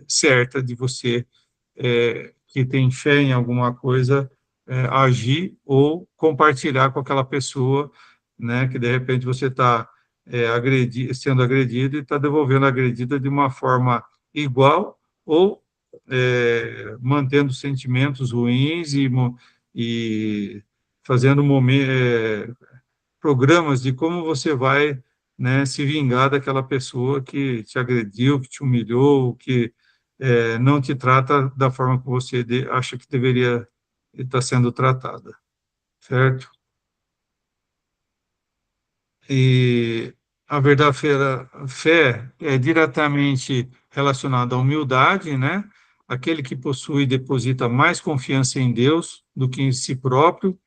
certa de você, que tem fé em alguma coisa, agir ou compartilhar com aquela pessoa, né, que de repente você está sendo agredido e está devolvendo a agredida de uma forma igual ou mantendo sentimentos ruins e fazendo programas de como você vai, né, se vingar daquela pessoa que te agrediu, que te humilhou, que não te trata da forma que você acha que deveria estar sendo tratada, certo? E a verdadeira fé é diretamente relacionada à humildade, né? Aquele que possui e deposita mais confiança em Deus do que em si próprio,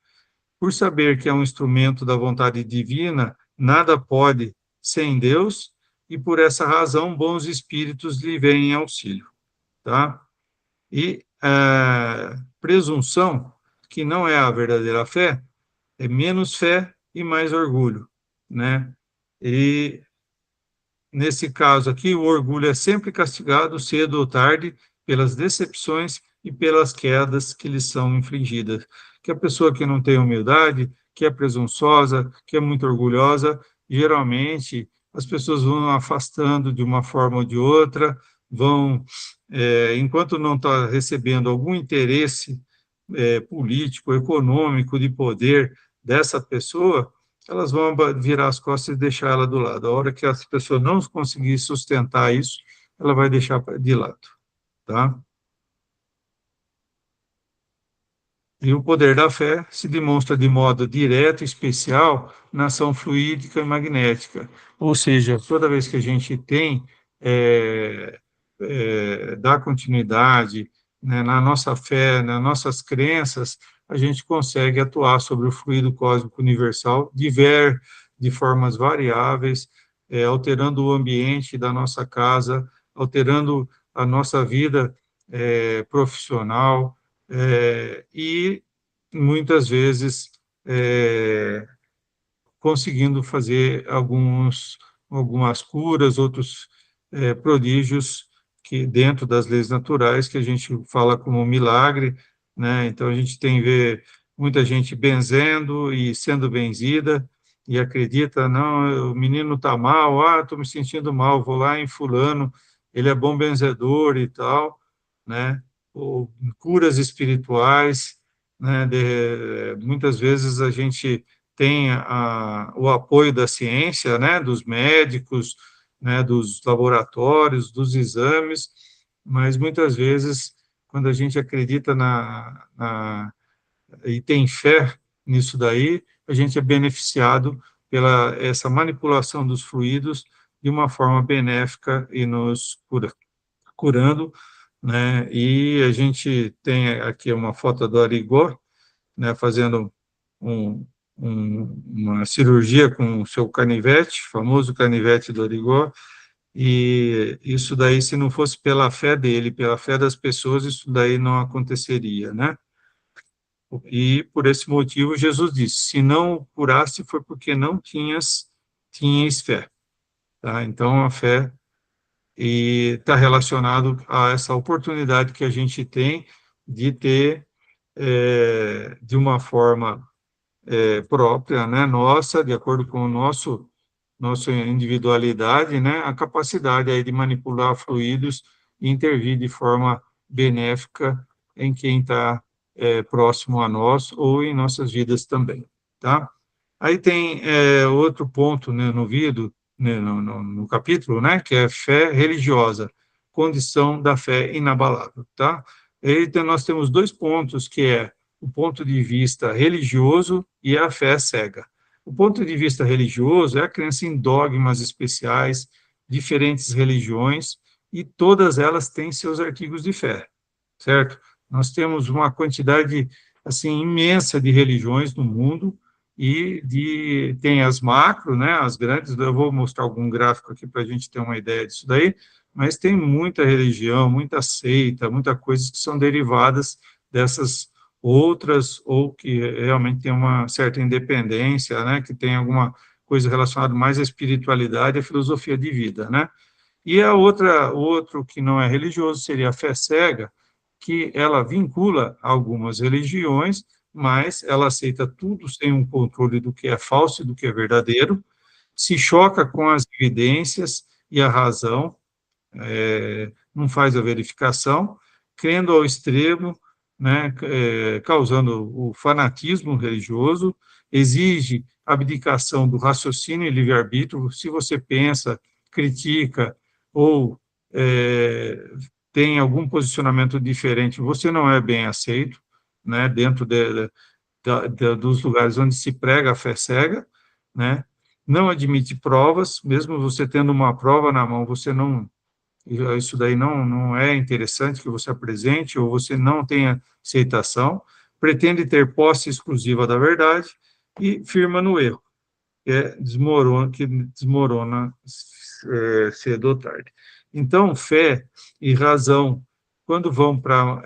por saber que é um instrumento da vontade divina, nada pode sem Deus, e por essa razão bons espíritos lhe vêm em auxílio, tá? E presunção, que não é a verdadeira fé, é menos fé e mais orgulho, né? E nesse caso aqui, o orgulho é sempre castigado, cedo ou tarde, pelas decepções e pelas quedas que lhe são infligidas. Que a pessoa que não tem humildade, que é presunçosa, que é muito orgulhosa, geralmente as pessoas vão afastando de uma forma ou de outra, enquanto não está recebendo algum interesse político, econômico, de poder dessa pessoa, elas vão virar as costas e deixar ela do lado. A hora que essa pessoa não conseguir sustentar isso, ela vai deixar de lado, tá? E o poder da fé se demonstra de modo direto e especial na ação fluídica e magnética. Ou seja, toda vez que a gente tem, dá continuidade, né, na nossa fé, nas nossas crenças, a gente consegue atuar sobre o fluido cósmico universal de formas variáveis, alterando o ambiente da nossa casa, alterando a nossa vida profissional, e muitas vezes conseguindo fazer alguns algumas curas, outros prodígios que dentro das leis naturais que a gente fala como milagre, né? Então a gente tem ver muita gente benzendo e sendo benzida e acredita, não, o menino está mal, estou me sentindo mal, vou lá em fulano, ele é bom benzedor e tal, né? Ou curas espirituais, né? Muitas vezes a gente tem o apoio da ciência, né? Dos médicos, né? Dos laboratórios, dos exames, mas muitas vezes, quando a gente acredita e tem fé nisso daí, a gente é beneficiado pela essa manipulação dos fluidos de uma forma benéfica e nos curando, né? E a gente tem aqui uma foto do Arigó, né? Fazendo uma cirurgia com o seu canivete, famoso canivete do Arigó, e isso daí, se não fosse pela fé dele, pela fé das pessoas, isso daí não aconteceria, né? E por esse motivo Jesus disse: se não o curasse foi porque não tinhas fé, tá? Então a fé está relacionado a essa oportunidade que a gente tem de ter de uma forma própria, né, nossa, de acordo com o nossa individualidade, né, a capacidade aí de manipular fluidos e intervir de forma benéfica em quem está próximo a nós ou em nossas vidas também, tá? Aí tem outro ponto, né, né, no capítulo, né, que é fé religiosa, condição da fé inabalável, tá? Então, nós temos 2 pontos, que é o ponto de vista religioso e a fé cega. O ponto de vista religioso é a crença em dogmas especiais, diferentes religiões, e todas elas têm seus artigos de fé, certo? Nós temos uma quantidade, assim, imensa de religiões no mundo, e tem as macro, né, as grandes, eu vou mostrar algum gráfico aqui para a gente ter uma ideia disso daí, mas tem muita religião, muita seita, muita coisas que são derivadas dessas outras, ou que realmente tem uma certa independência, né, que tem alguma coisa relacionada mais à espiritualidade e à filosofia de vida, né? E o outro que não é religioso seria a fé cega, que ela vincula algumas religiões, mas ela aceita tudo sem um controle do que é falso e do que é verdadeiro, se choca com as evidências e a razão, não faz a verificação, crendo ao extremo, né, causando o fanatismo religioso, exige abdicação do raciocínio e livre-arbítrio. Se você pensa, critica ou tem algum posicionamento diferente, você não é bem aceito, né, dentro dos lugares onde se prega a fé cega, né, não admite provas, mesmo você tendo uma prova na mão, você não, isso daí não é interessante que você apresente, ou você não tenha aceitação, pretende ter posse exclusiva da verdade e firma no erro, que desmorona cedo ou tarde. Então, fé e razão, quando vão para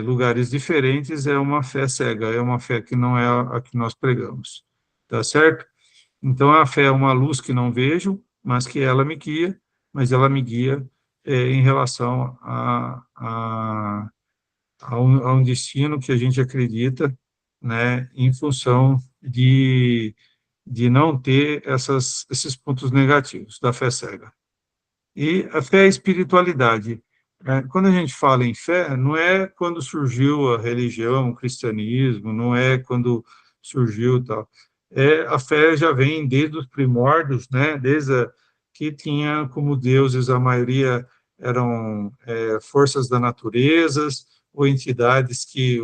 lugares diferentes, é uma fé cega, é uma fé que não é a que nós pregamos, tá certo? Então, a fé é uma luz que não vejo, mas que ela me guia, em relação a um destino que a gente acredita, né, em função de não ter esses pontos negativos da fé cega. E a fé é a espiritualidade. Quando a gente fala em fé, não é quando surgiu a religião, o cristianismo, não é quando surgiu tal. A fé já vem desde os primórdios, né? Desde que tinha como deuses, a maioria eram forças da natureza, ou entidades que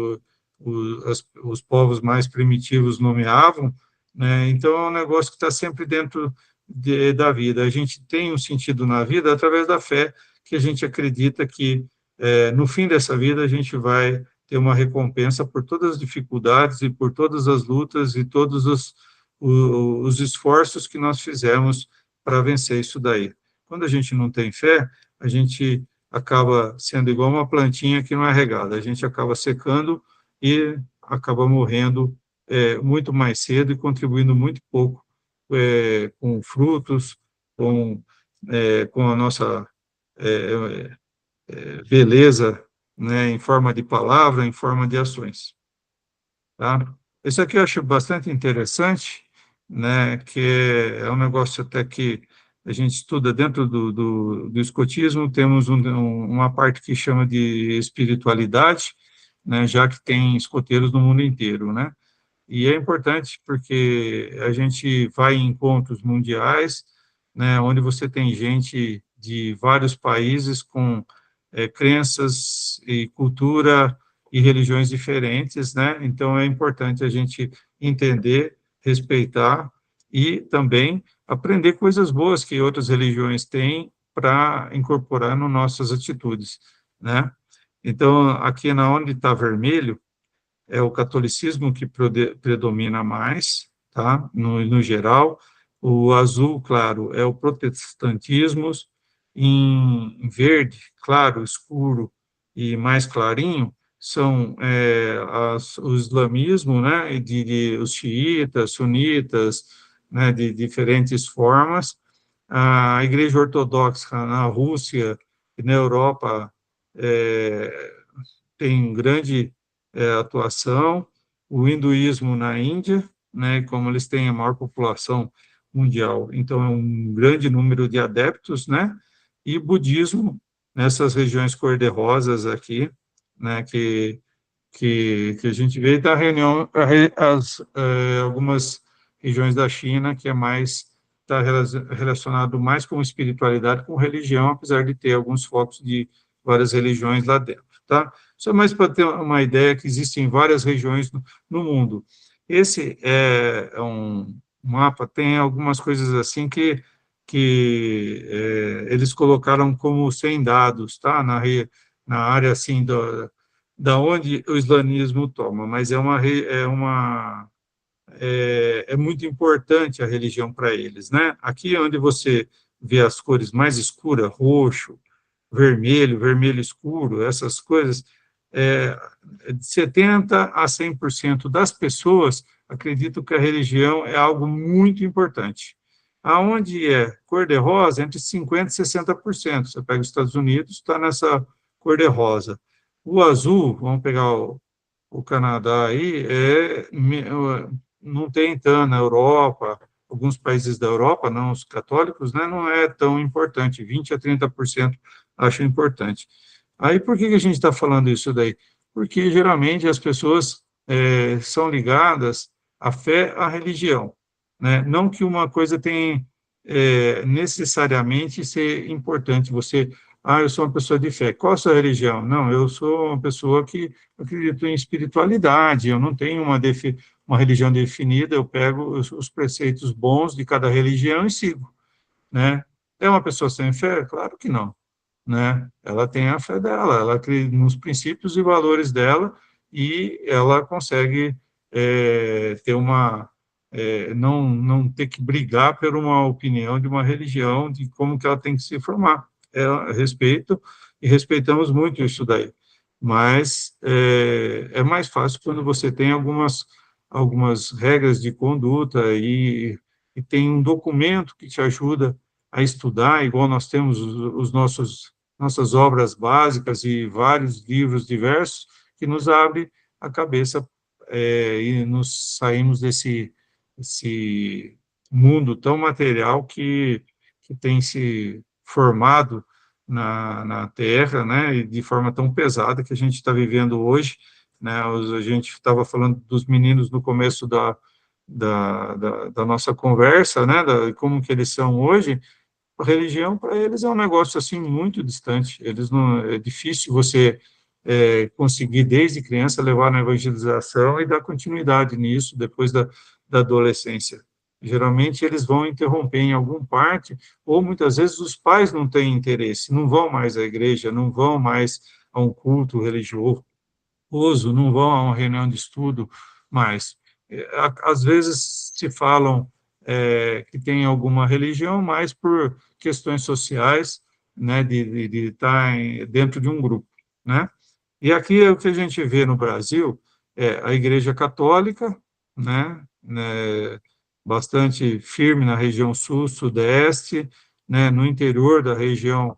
os povos mais primitivos nomeavam, né? Então, é um negócio que está sempre dentro da vida. A gente tem um sentido na vida através da fé, que a gente acredita que, no fim dessa vida, a gente vai ter uma recompensa por todas as dificuldades e por todas as lutas e todos os esforços que nós fizemos para vencer isso daí. Quando a gente não tem fé, a gente acaba sendo igual uma plantinha que não é regada, a gente acaba secando e acaba morrendo muito mais cedo e contribuindo muito pouco com frutos, com a nossa beleza, né, em forma de palavra, em forma de ações. Tá? Isso aqui eu acho bastante interessante, né, que é um negócio até que a gente estuda dentro do escotismo, temos uma parte que chama de espiritualidade, né, já que tem escoteiros no mundo inteiro, né? E é importante porque a gente vai em encontros mundiais, né, onde você tem gente de vários países com crenças e cultura e religiões diferentes, né? Então é importante a gente entender, respeitar e também aprender coisas boas que outras religiões têm para incorporar nas nossas atitudes, né? Então, aqui na onde está vermelho, é o catolicismo que predomina mais, tá? No geral. O azul, claro, é o protestantismo. Em verde, claro, escuro e mais clarinho, são o islamismo, né? Os xiitas, sunitas, né? De diferentes formas. A Igreja Ortodoxa na Rússia e na Europa tem grande atuação, o hinduísmo na Índia, né, como eles têm a maior população mundial, então é um grande número de adeptos, né, e budismo nessas regiões cor-de-rosas aqui, né, que a gente vê da reunião, algumas regiões da China, que é mais, está relacionado mais com espiritualidade, com religião, apesar de ter alguns focos de várias religiões lá dentro, tá? Só mais para ter uma ideia que existem várias regiões no mundo. Esse é um mapa, tem algumas coisas assim que eles colocaram como sem dados, tá? Na área, assim, da onde o islamismo toma, mas é muito importante a religião para eles, né? Aqui onde você vê as cores mais escuras, roxo, vermelho, vermelho escuro, essas coisas, de 70% a 100% das pessoas acreditam que a religião é algo muito importante. Aonde é cor-de-rosa, entre 50% e 60%. Você pega os Estados Unidos, está nessa cor-de-rosa. O azul, vamos pegar o Canadá aí, não tem tanto na Europa, alguns países da Europa, não os católicos, né, não é tão importante, 20% a 30% acho importante. Aí, por que a gente está falando isso daí? Porque, geralmente, as pessoas são ligadas à fé, à religião, né? Não que uma coisa tem necessariamente ser importante, eu sou uma pessoa de fé, qual a sua religião? Não, eu sou uma pessoa que acredito em espiritualidade, eu não tenho uma religião definida, eu pego os preceitos bons de cada religião e sigo, né? É uma pessoa sem fé? Claro que não, né? Ela tem a fé dela, ela acredita nos princípios e valores dela e ela consegue ter não ter que brigar por uma opinião de uma religião, de como que ela tem que se formar. Respeito, e respeitamos muito isso daí. Mas é mais fácil quando você tem algumas regras de conduta e tem um documento que te ajuda a estudar, igual nós temos nossas obras básicas e vários livros diversos que nos abrem a cabeça e nos saímos desse mundo tão material que tem se formado na Terra, né, e de forma tão pesada que a gente está vivendo hoje, né, a gente estava falando dos meninos no começo da nossa conversa, né, como que eles são hoje. A religião, para eles, é um negócio, assim, muito distante. É difícil você conseguir, desde criança, levar na evangelização e dar continuidade nisso depois da adolescência. Geralmente, eles vão interromper em alguma parte, ou muitas vezes os pais não têm interesse, não vão mais à igreja, não vão mais a um culto religioso, não vão a uma reunião de estudo mais. Às vezes se falam que tem alguma religião, mas por questões sociais, né, de estar dentro de um grupo, né? E aqui o que a gente vê no Brasil é a Igreja Católica, né, bastante firme na região sul, sudeste, né, no interior da região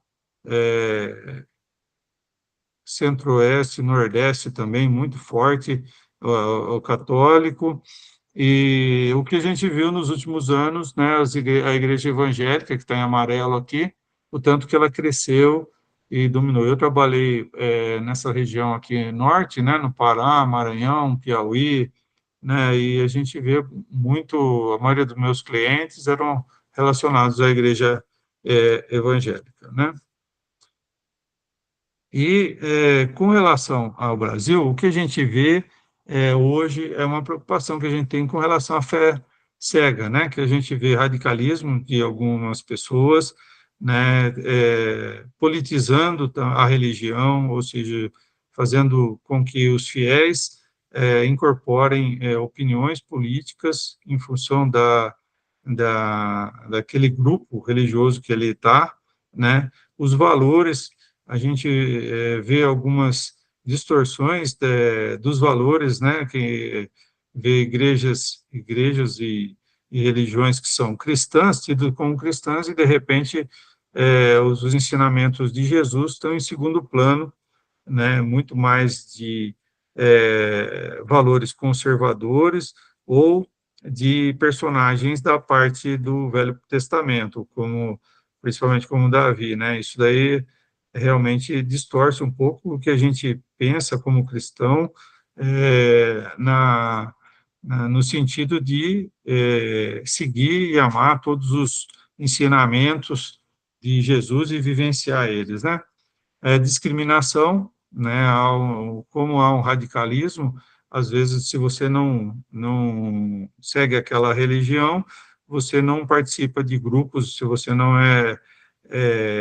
centro-oeste, nordeste também, muito forte o católico, e o que a gente viu nos últimos anos, né, a igreja evangélica, que está em amarelo aqui, o tanto que ela cresceu e dominou. Eu trabalhei nessa região aqui norte, né, no Pará, Maranhão, Piauí, né, e a gente vê muito, a maioria dos meus clientes eram relacionados à igreja evangélica, né. E, com relação ao Brasil, o que a gente vê hoje é uma preocupação que a gente tem com relação à fé cega, né? Que a gente vê radicalismo de algumas pessoas, né? Politizando a religião, ou seja, fazendo com que os fiéis incorporem opiniões políticas em função daquele grupo religioso que ele está, né? Os valores, a gente vê algumas distorções dos valores, né, que vê igrejas e religiões que são cristãs, tidas como cristãs, e, de repente, os ensinamentos de Jesus estão em segundo plano, né, muito mais de valores conservadores ou de personagens da parte do Velho Testamento, principalmente como Davi, né, isso daí realmente distorce um pouco o que a gente pensa como cristão, no sentido de seguir e amar todos os ensinamentos de Jesus e vivenciar eles, né? Discriminação, né? Como há um radicalismo, às vezes, se você não segue aquela religião, você não participa de grupos, se você não é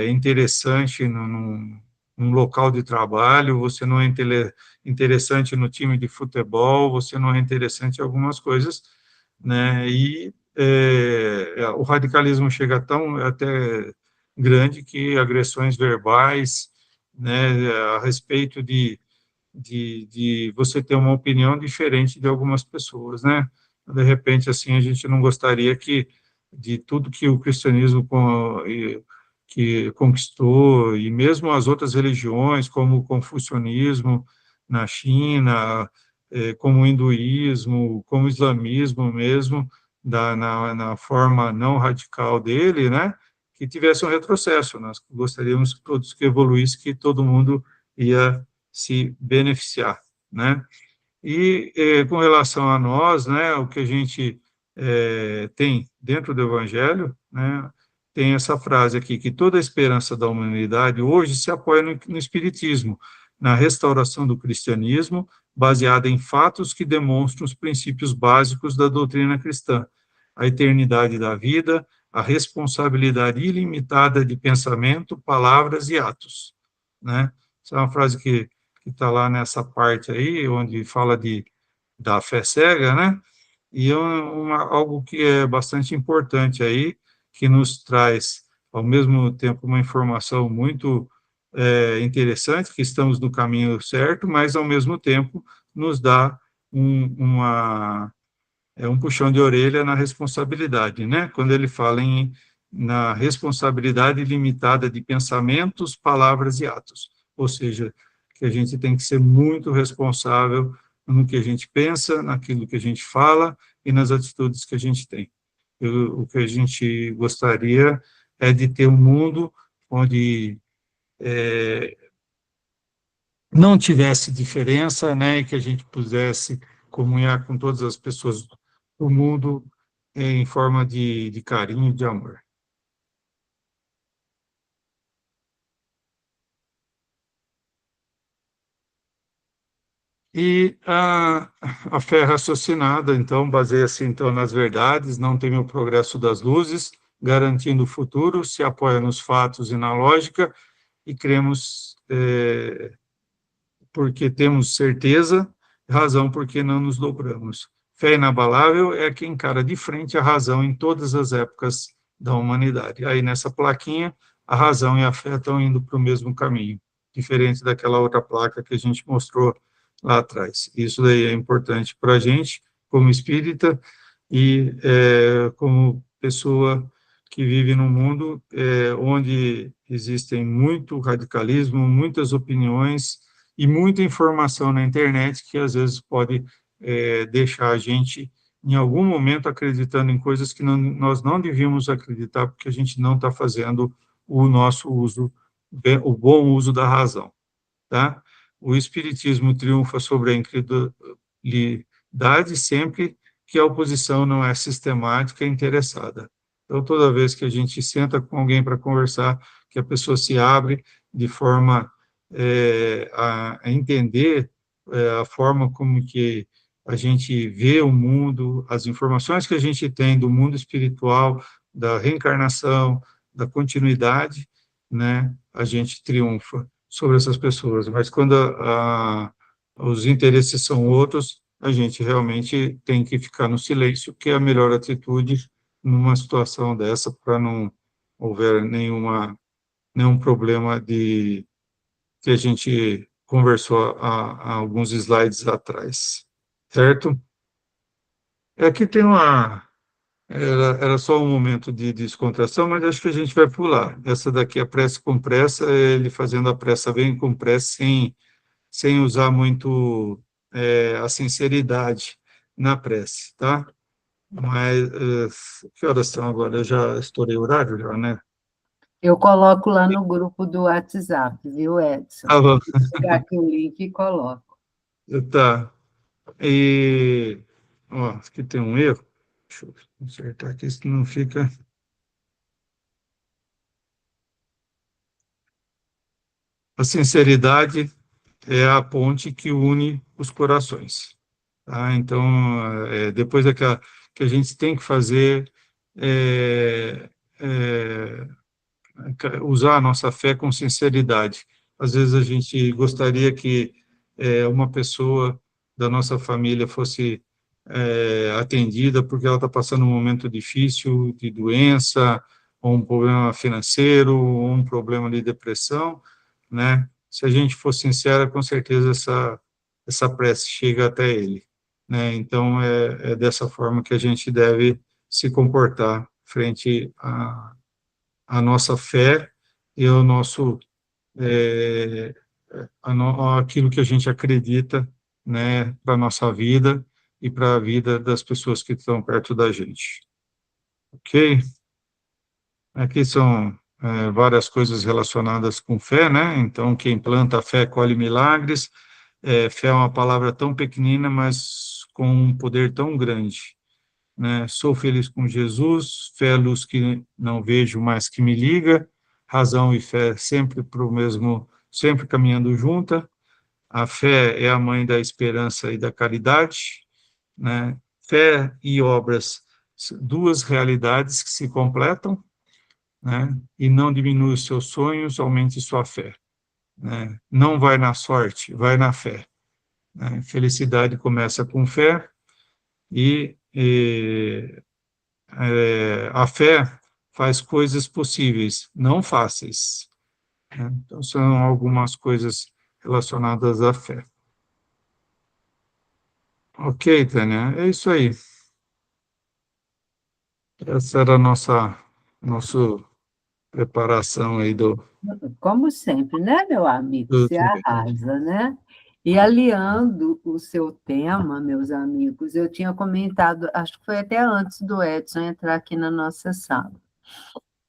interessante num local de trabalho, você não é interessante no time de futebol, você não é interessante em algumas coisas, né? E o radicalismo chega até grande que agressões verbais, né, a respeito de você ter uma opinião diferente de algumas pessoas, né? De repente, assim, a gente não gostaria de tudo que o cristianismo que conquistou, e mesmo as outras religiões, como o confucionismo na China, como o hinduísmo, como o islamismo mesmo, na forma não radical dele, né, que tivesse um retrocesso. Nós gostaríamos todos que evoluísse, que todo mundo ia se beneficiar, né. E, com relação a nós, né, o que a gente tem dentro do Evangelho, né, tem essa frase aqui, que toda a esperança da humanidade hoje se apoia no Espiritismo, na restauração do cristianismo, baseada em fatos que demonstram os princípios básicos da doutrina cristã, a eternidade da vida, a responsabilidade ilimitada de pensamento, palavras e atos, né? Essa é uma frase que está lá nessa parte aí, onde fala da fé cega, né? E algo que é bastante importante aí, que nos traz, ao mesmo tempo, uma informação muito interessante, que estamos no caminho certo, mas, ao mesmo tempo, nos dá um puxão de orelha na responsabilidade, né? Quando ele fala na responsabilidade limitada de pensamentos, palavras e atos. Ou seja, que a gente tem que ser muito responsável no que a gente pensa, naquilo que a gente fala e nas atitudes que a gente tem. O que a gente gostaria é de ter um mundo onde não tivesse diferença, né, e que a gente pudesse comunhar com todas as pessoas do mundo em forma de carinho e de amor. E a fé raciocinada, então, baseia-se, então, nas verdades, não teme o progresso das luzes, garantindo o futuro, se apoia nos fatos e na lógica, e cremos porque temos certeza, razão porque não nos dobramos. Fé inabalável é quem encara de frente a razão em todas as épocas da humanidade. Aí, nessa plaquinha, a razão e a fé estão indo para o mesmo caminho, diferente daquela outra placa que a gente mostrou lá atrás. Isso daí é importante para a gente, como espírita, e como pessoa que vive num mundo onde existem muito radicalismo, muitas opiniões e muita informação na internet que às vezes pode deixar a gente, em algum momento, acreditando em coisas que nós não devíamos acreditar, porque a gente não está fazendo o nosso uso, o bom uso da razão, tá? O Espiritismo triunfa sobre a incredulidade sempre que a oposição não é sistemática e interessada. Então, toda vez que a gente senta com alguém para conversar, que a pessoa se abre de forma a entender a forma como que a gente vê o mundo, as informações que a gente tem do mundo espiritual, da reencarnação, da continuidade, né, a gente triunfa sobre essas pessoas. Mas quando os interesses são outros, a gente realmente tem que ficar no silêncio, que é a melhor atitude numa situação dessa, para não houver nenhum problema que a gente conversou há alguns slides atrás, certo? Aqui tem era só um momento de descontração, mas acho que a gente vai pular. Essa daqui, a prece com pressa, ele fazendo a pressa bem com pressa, sem usar muito a sinceridade na prece, tá? Mas, que horas são agora? Eu já estourei o horário, já, né? Eu coloco lá no grupo do WhatsApp, viu, Edson? Ah, bom. Vou pegar aqui o link e coloco. Tá. E, ó, aqui tem um erro. Deixa eu consertar aqui, senão não fica... A sinceridade é a ponte que une os corações. Tá? Então, depois que a gente tem que fazer, usar a nossa fé com sinceridade. Às vezes a gente gostaria que uma pessoa da nossa família fosse atendida porque ela está passando um momento difícil de doença, ou um problema financeiro, ou um problema de depressão, né? Se a gente for sincera, com certeza essa prece chega até ele, né? Então, é dessa forma que a gente deve se comportar frente a nossa fé e o nosso aquilo que a gente acredita, né, para a nossa vida e para a vida das pessoas que estão perto da gente. Ok? Aqui são várias coisas relacionadas com fé, né? Então, quem planta a fé colhe milagres. Fé é uma palavra tão pequenina, mas com um poder tão grande, né? Sou feliz com Jesus, fé é luz que não vejo, mas que me liga, razão e fé sempre sempre caminhando junta. A fé é a mãe da esperança e da caridade, né? Fé e obras, duas realidades que se completam, né? E não diminui os seus sonhos, aumente sua fé, né? Não vai na sorte, vai na fé, né? Felicidade começa com fé e a fé faz coisas possíveis, não fáceis, né? Então, são algumas coisas relacionadas à fé. Ok, Tânia, é isso aí. Essa era a nossa preparação aí Como sempre, né, meu amigo? do Você arrasa, né? E aliando o seu tema, meus amigos, eu tinha comentado, acho que foi até antes do Edson entrar aqui na nossa sala.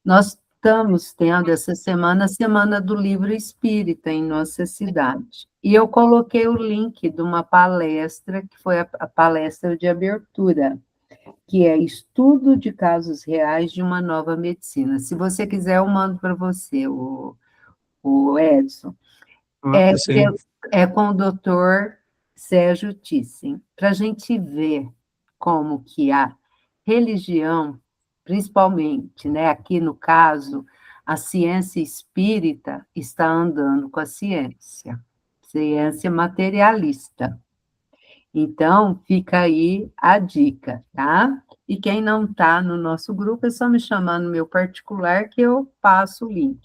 Nós estamos tendo essa semana a Semana do Livro Espírita em nossa cidade. E eu coloquei o link de uma palestra, que foi a palestra de abertura, que é Estudo de Casos Reais de uma Nova Medicina. Se você quiser, eu mando para você, o Edson. É com o doutor Sérgio Thyssen, para a gente ver como que a religião, principalmente, né, aqui no caso, a ciência espírita está andando com a ciência materialista. Então, fica aí a dica, tá? E quem não está no nosso grupo, é só me chamar no meu particular que eu passo o link.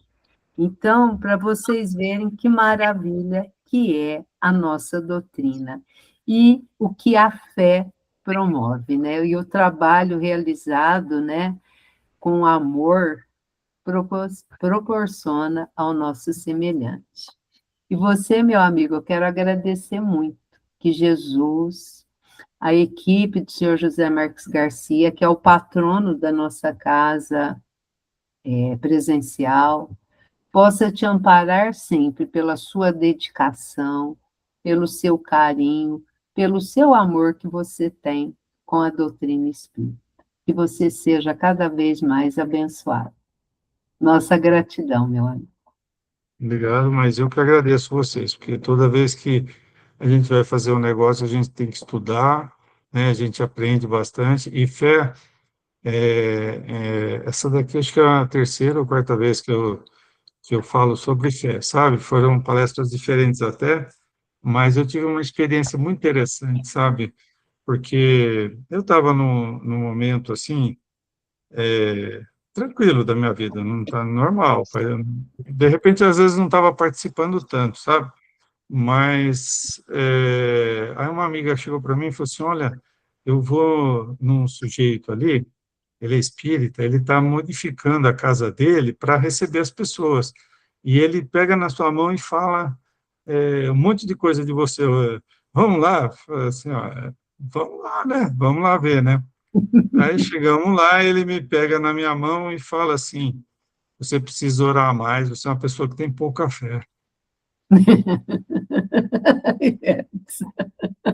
Então, para vocês verem que maravilha que é a nossa doutrina e o que a fé promove, né? E o trabalho realizado, né, com amor proporciona ao nosso semelhante. E você, meu amigo, eu quero agradecer muito que Jesus, a equipe do senhor José Marques Garcia, que é o patrono da nossa casa presencial, possa te amparar sempre pela sua dedicação, pelo seu carinho, pelo seu amor que você tem com a doutrina espírita. Que você seja cada vez mais abençoado. Nossa gratidão, meu amigo. Obrigado, mas eu que agradeço vocês, porque toda vez que a gente vai fazer um negócio, a gente tem que estudar, né? A gente aprende bastante, e fé, essa daqui acho que é a terceira ou quarta vez que eu falo sobre fé, sabe? Foram palestras diferentes até, mas eu tive uma experiência muito interessante, sabe? Porque eu estava num momento assim, tranquilo da minha vida, não está normal. De repente, às vezes, não estava participando tanto, sabe? Mas aí uma amiga chegou para mim e falou assim: olha, eu vou num sujeito ali, ele é espírita, ele está modificando a casa dele para receber as pessoas. E ele pega na sua mão e fala um monte de coisa de você. Vamos lá, assim, ó, vamos lá, né? Vamos lá ver, né? Aí chegamos lá, ele me pega na minha mão e fala assim: você precisa orar mais, você é uma pessoa que tem pouca fé.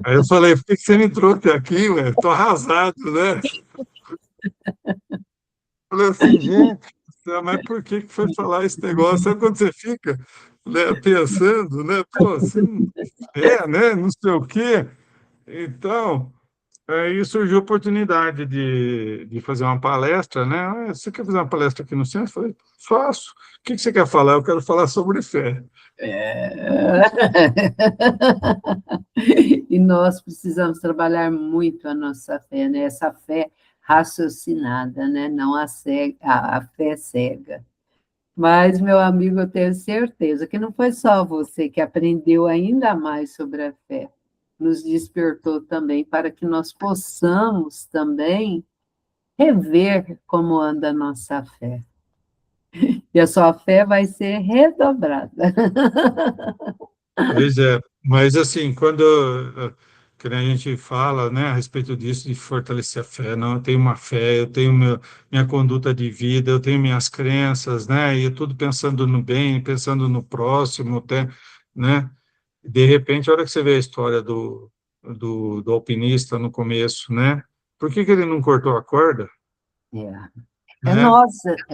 Aí eu falei: por que você me trouxe aqui, ué? Estou arrasado, né? Falei assim: gente, mas por que foi falar esse negócio? Sabe quando você fica, né, pensando, né? Pô, você não tem fé, né? Não sei o quê. Então, aí surgiu a oportunidade de fazer uma palestra, né? Ah, você quer fazer uma palestra aqui no centro? Eu falei: faço. O que você quer falar? Eu quero falar sobre fé. E nós precisamos trabalhar muito a nossa fé, né? Essa fé raciocinada, né? Não a fé cega. Mas, meu amigo, eu tenho certeza que não foi só você que aprendeu ainda mais sobre a fé, nos despertou também para que nós possamos também rever como anda a nossa fé. E a sua fé vai ser redobrada. Pois é, mas assim, que nem a gente fala, né, a respeito disso, de fortalecer a fé, não, eu tenho uma fé, eu tenho minha conduta de vida, eu tenho minhas crenças, né, e tudo pensando no bem, pensando no próximo, até, né, de repente, a hora que você vê a história do alpinista no começo, né, por que ele não cortou a corda, É né? nós,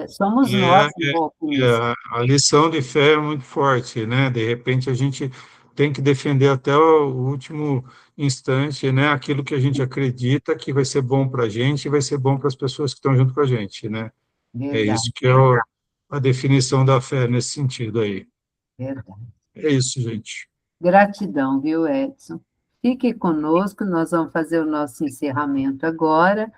somos E nós os alpinistas. a lição de fé é muito forte, né? De repente a gente tem que defender até o último instante, né? Aquilo que a gente acredita que vai ser bom para a gente e vai ser bom para as pessoas que estão junto com a gente, né? É Verdade, isso que é a definição da fé nesse sentido aí. verdade. É isso, gente. Gratidão, viu, Edson? Fique conosco, nós vamos fazer o nosso encerramento agora.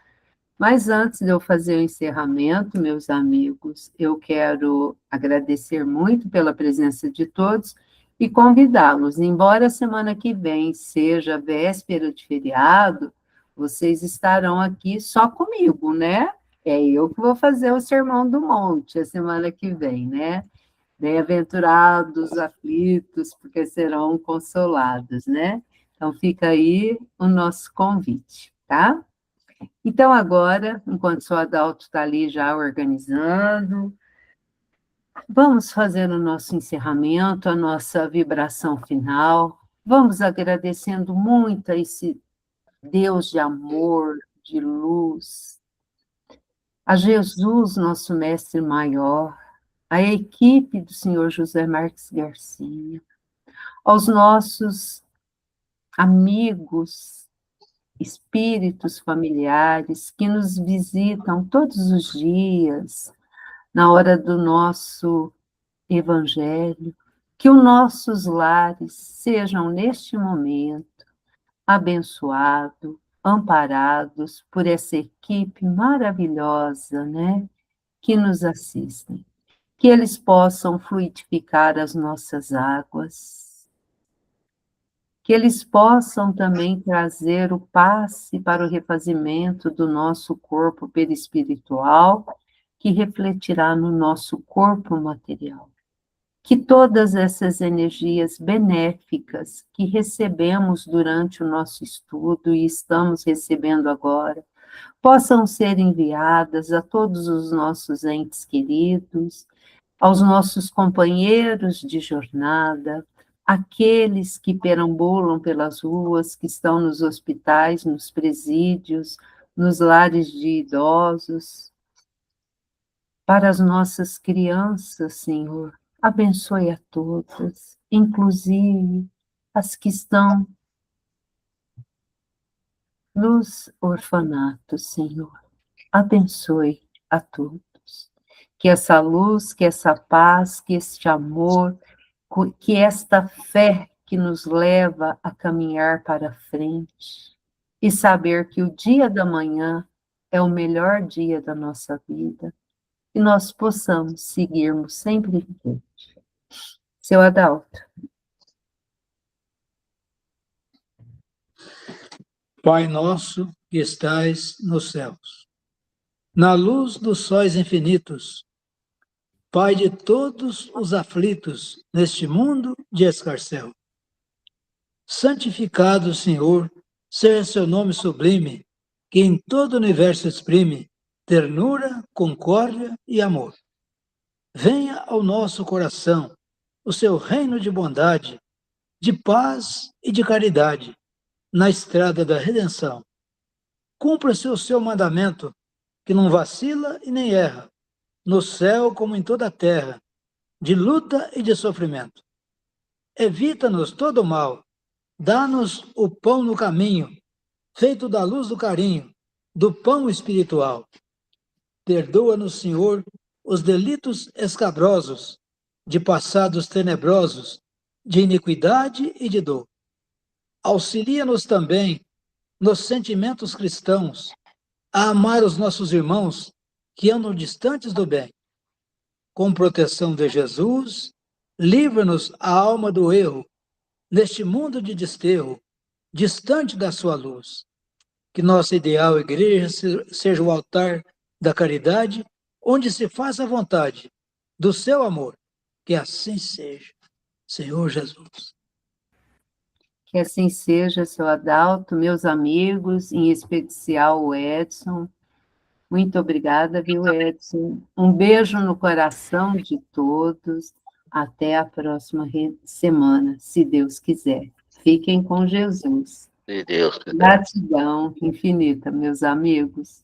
Mas antes de eu fazer o encerramento, meus amigos, eu quero agradecer muito pela presença de todos e convidá-los. Embora a semana que vem seja véspera de feriado, vocês estarão aqui só comigo, né? É eu que vou fazer o Sermão do Monte a semana que vem, né? Bem-aventurados aflitos, porque serão consolados, né? Então fica aí o nosso convite, tá? Então, agora, enquanto o Adalto está ali já organizando, vamos fazer o nosso encerramento, a nossa vibração final. Vamos agradecendo muito a esse Deus de amor, de luz, a Jesus, nosso mestre maior, a equipe do senhor José Marques Garcia, aos nossos amigos, espíritos familiares que nos visitam todos os dias, na hora do nosso evangelho, que os nossos lares sejam, neste momento, abençoados, amparados por essa equipe maravilhosa, né, que nos assistem. Que eles possam fluidificar as nossas águas, que eles possam também trazer o passe para o refazimento do nosso corpo perispiritual, que refletirá no nosso corpo material. Que todas essas energias benéficas que recebemos durante o nosso estudo e estamos recebendo agora, possam ser enviadas a todos os nossos entes queridos, aos nossos companheiros de jornada, aqueles que perambulam pelas ruas, que estão nos hospitais, nos presídios, nos lares de idosos, para as nossas crianças, Senhor, abençoe a todas, inclusive as que estão nos orfanatos, Senhor. Abençoe a todos. Que essa luz, que essa paz, que este amor, que esta fé que nos leva a caminhar para frente e saber que o dia da manhã é o melhor dia da nossa vida, que nós possamos seguirmos sempre em frente. Seu Adalto. Pai nosso que estais nos céus, na luz dos sóis infinitos, Pai de todos os aflitos neste mundo de escarcéu. Santificado, Senhor, seja seu nome sublime, que em todo o universo exprime ternura, concórdia e amor. Venha ao nosso coração o seu reino de bondade, de paz e de caridade, na estrada da redenção. Cumpra-se o seu mandamento, que não vacila e nem erra, no céu como em toda a terra, de luta e de sofrimento. Evita-nos todo o mal, dá-nos o pão no caminho, feito da luz do carinho, do pão espiritual. Perdoa-nos, Senhor, os delitos escabrosos, de passados tenebrosos, de iniquidade e de dor. Auxilia-nos também, nos sentimentos cristãos, a amar os nossos irmãos que andam distantes do bem. Com proteção de Jesus, livra-nos a alma do erro, neste mundo de desterro, distante da sua luz. Que nossa ideal igreja seja o altar da caridade, onde se faça a vontade do seu amor. Que assim seja, Senhor Jesus. Que assim seja, seu Adalto, meus amigos, em especial o Edson. Muito obrigada, viu, Edson? Um beijo no coração de todos. Até a próxima semana, se Deus quiser. Fiquem com Jesus. Se Deus quiser. Gratidão infinita, meus amigos.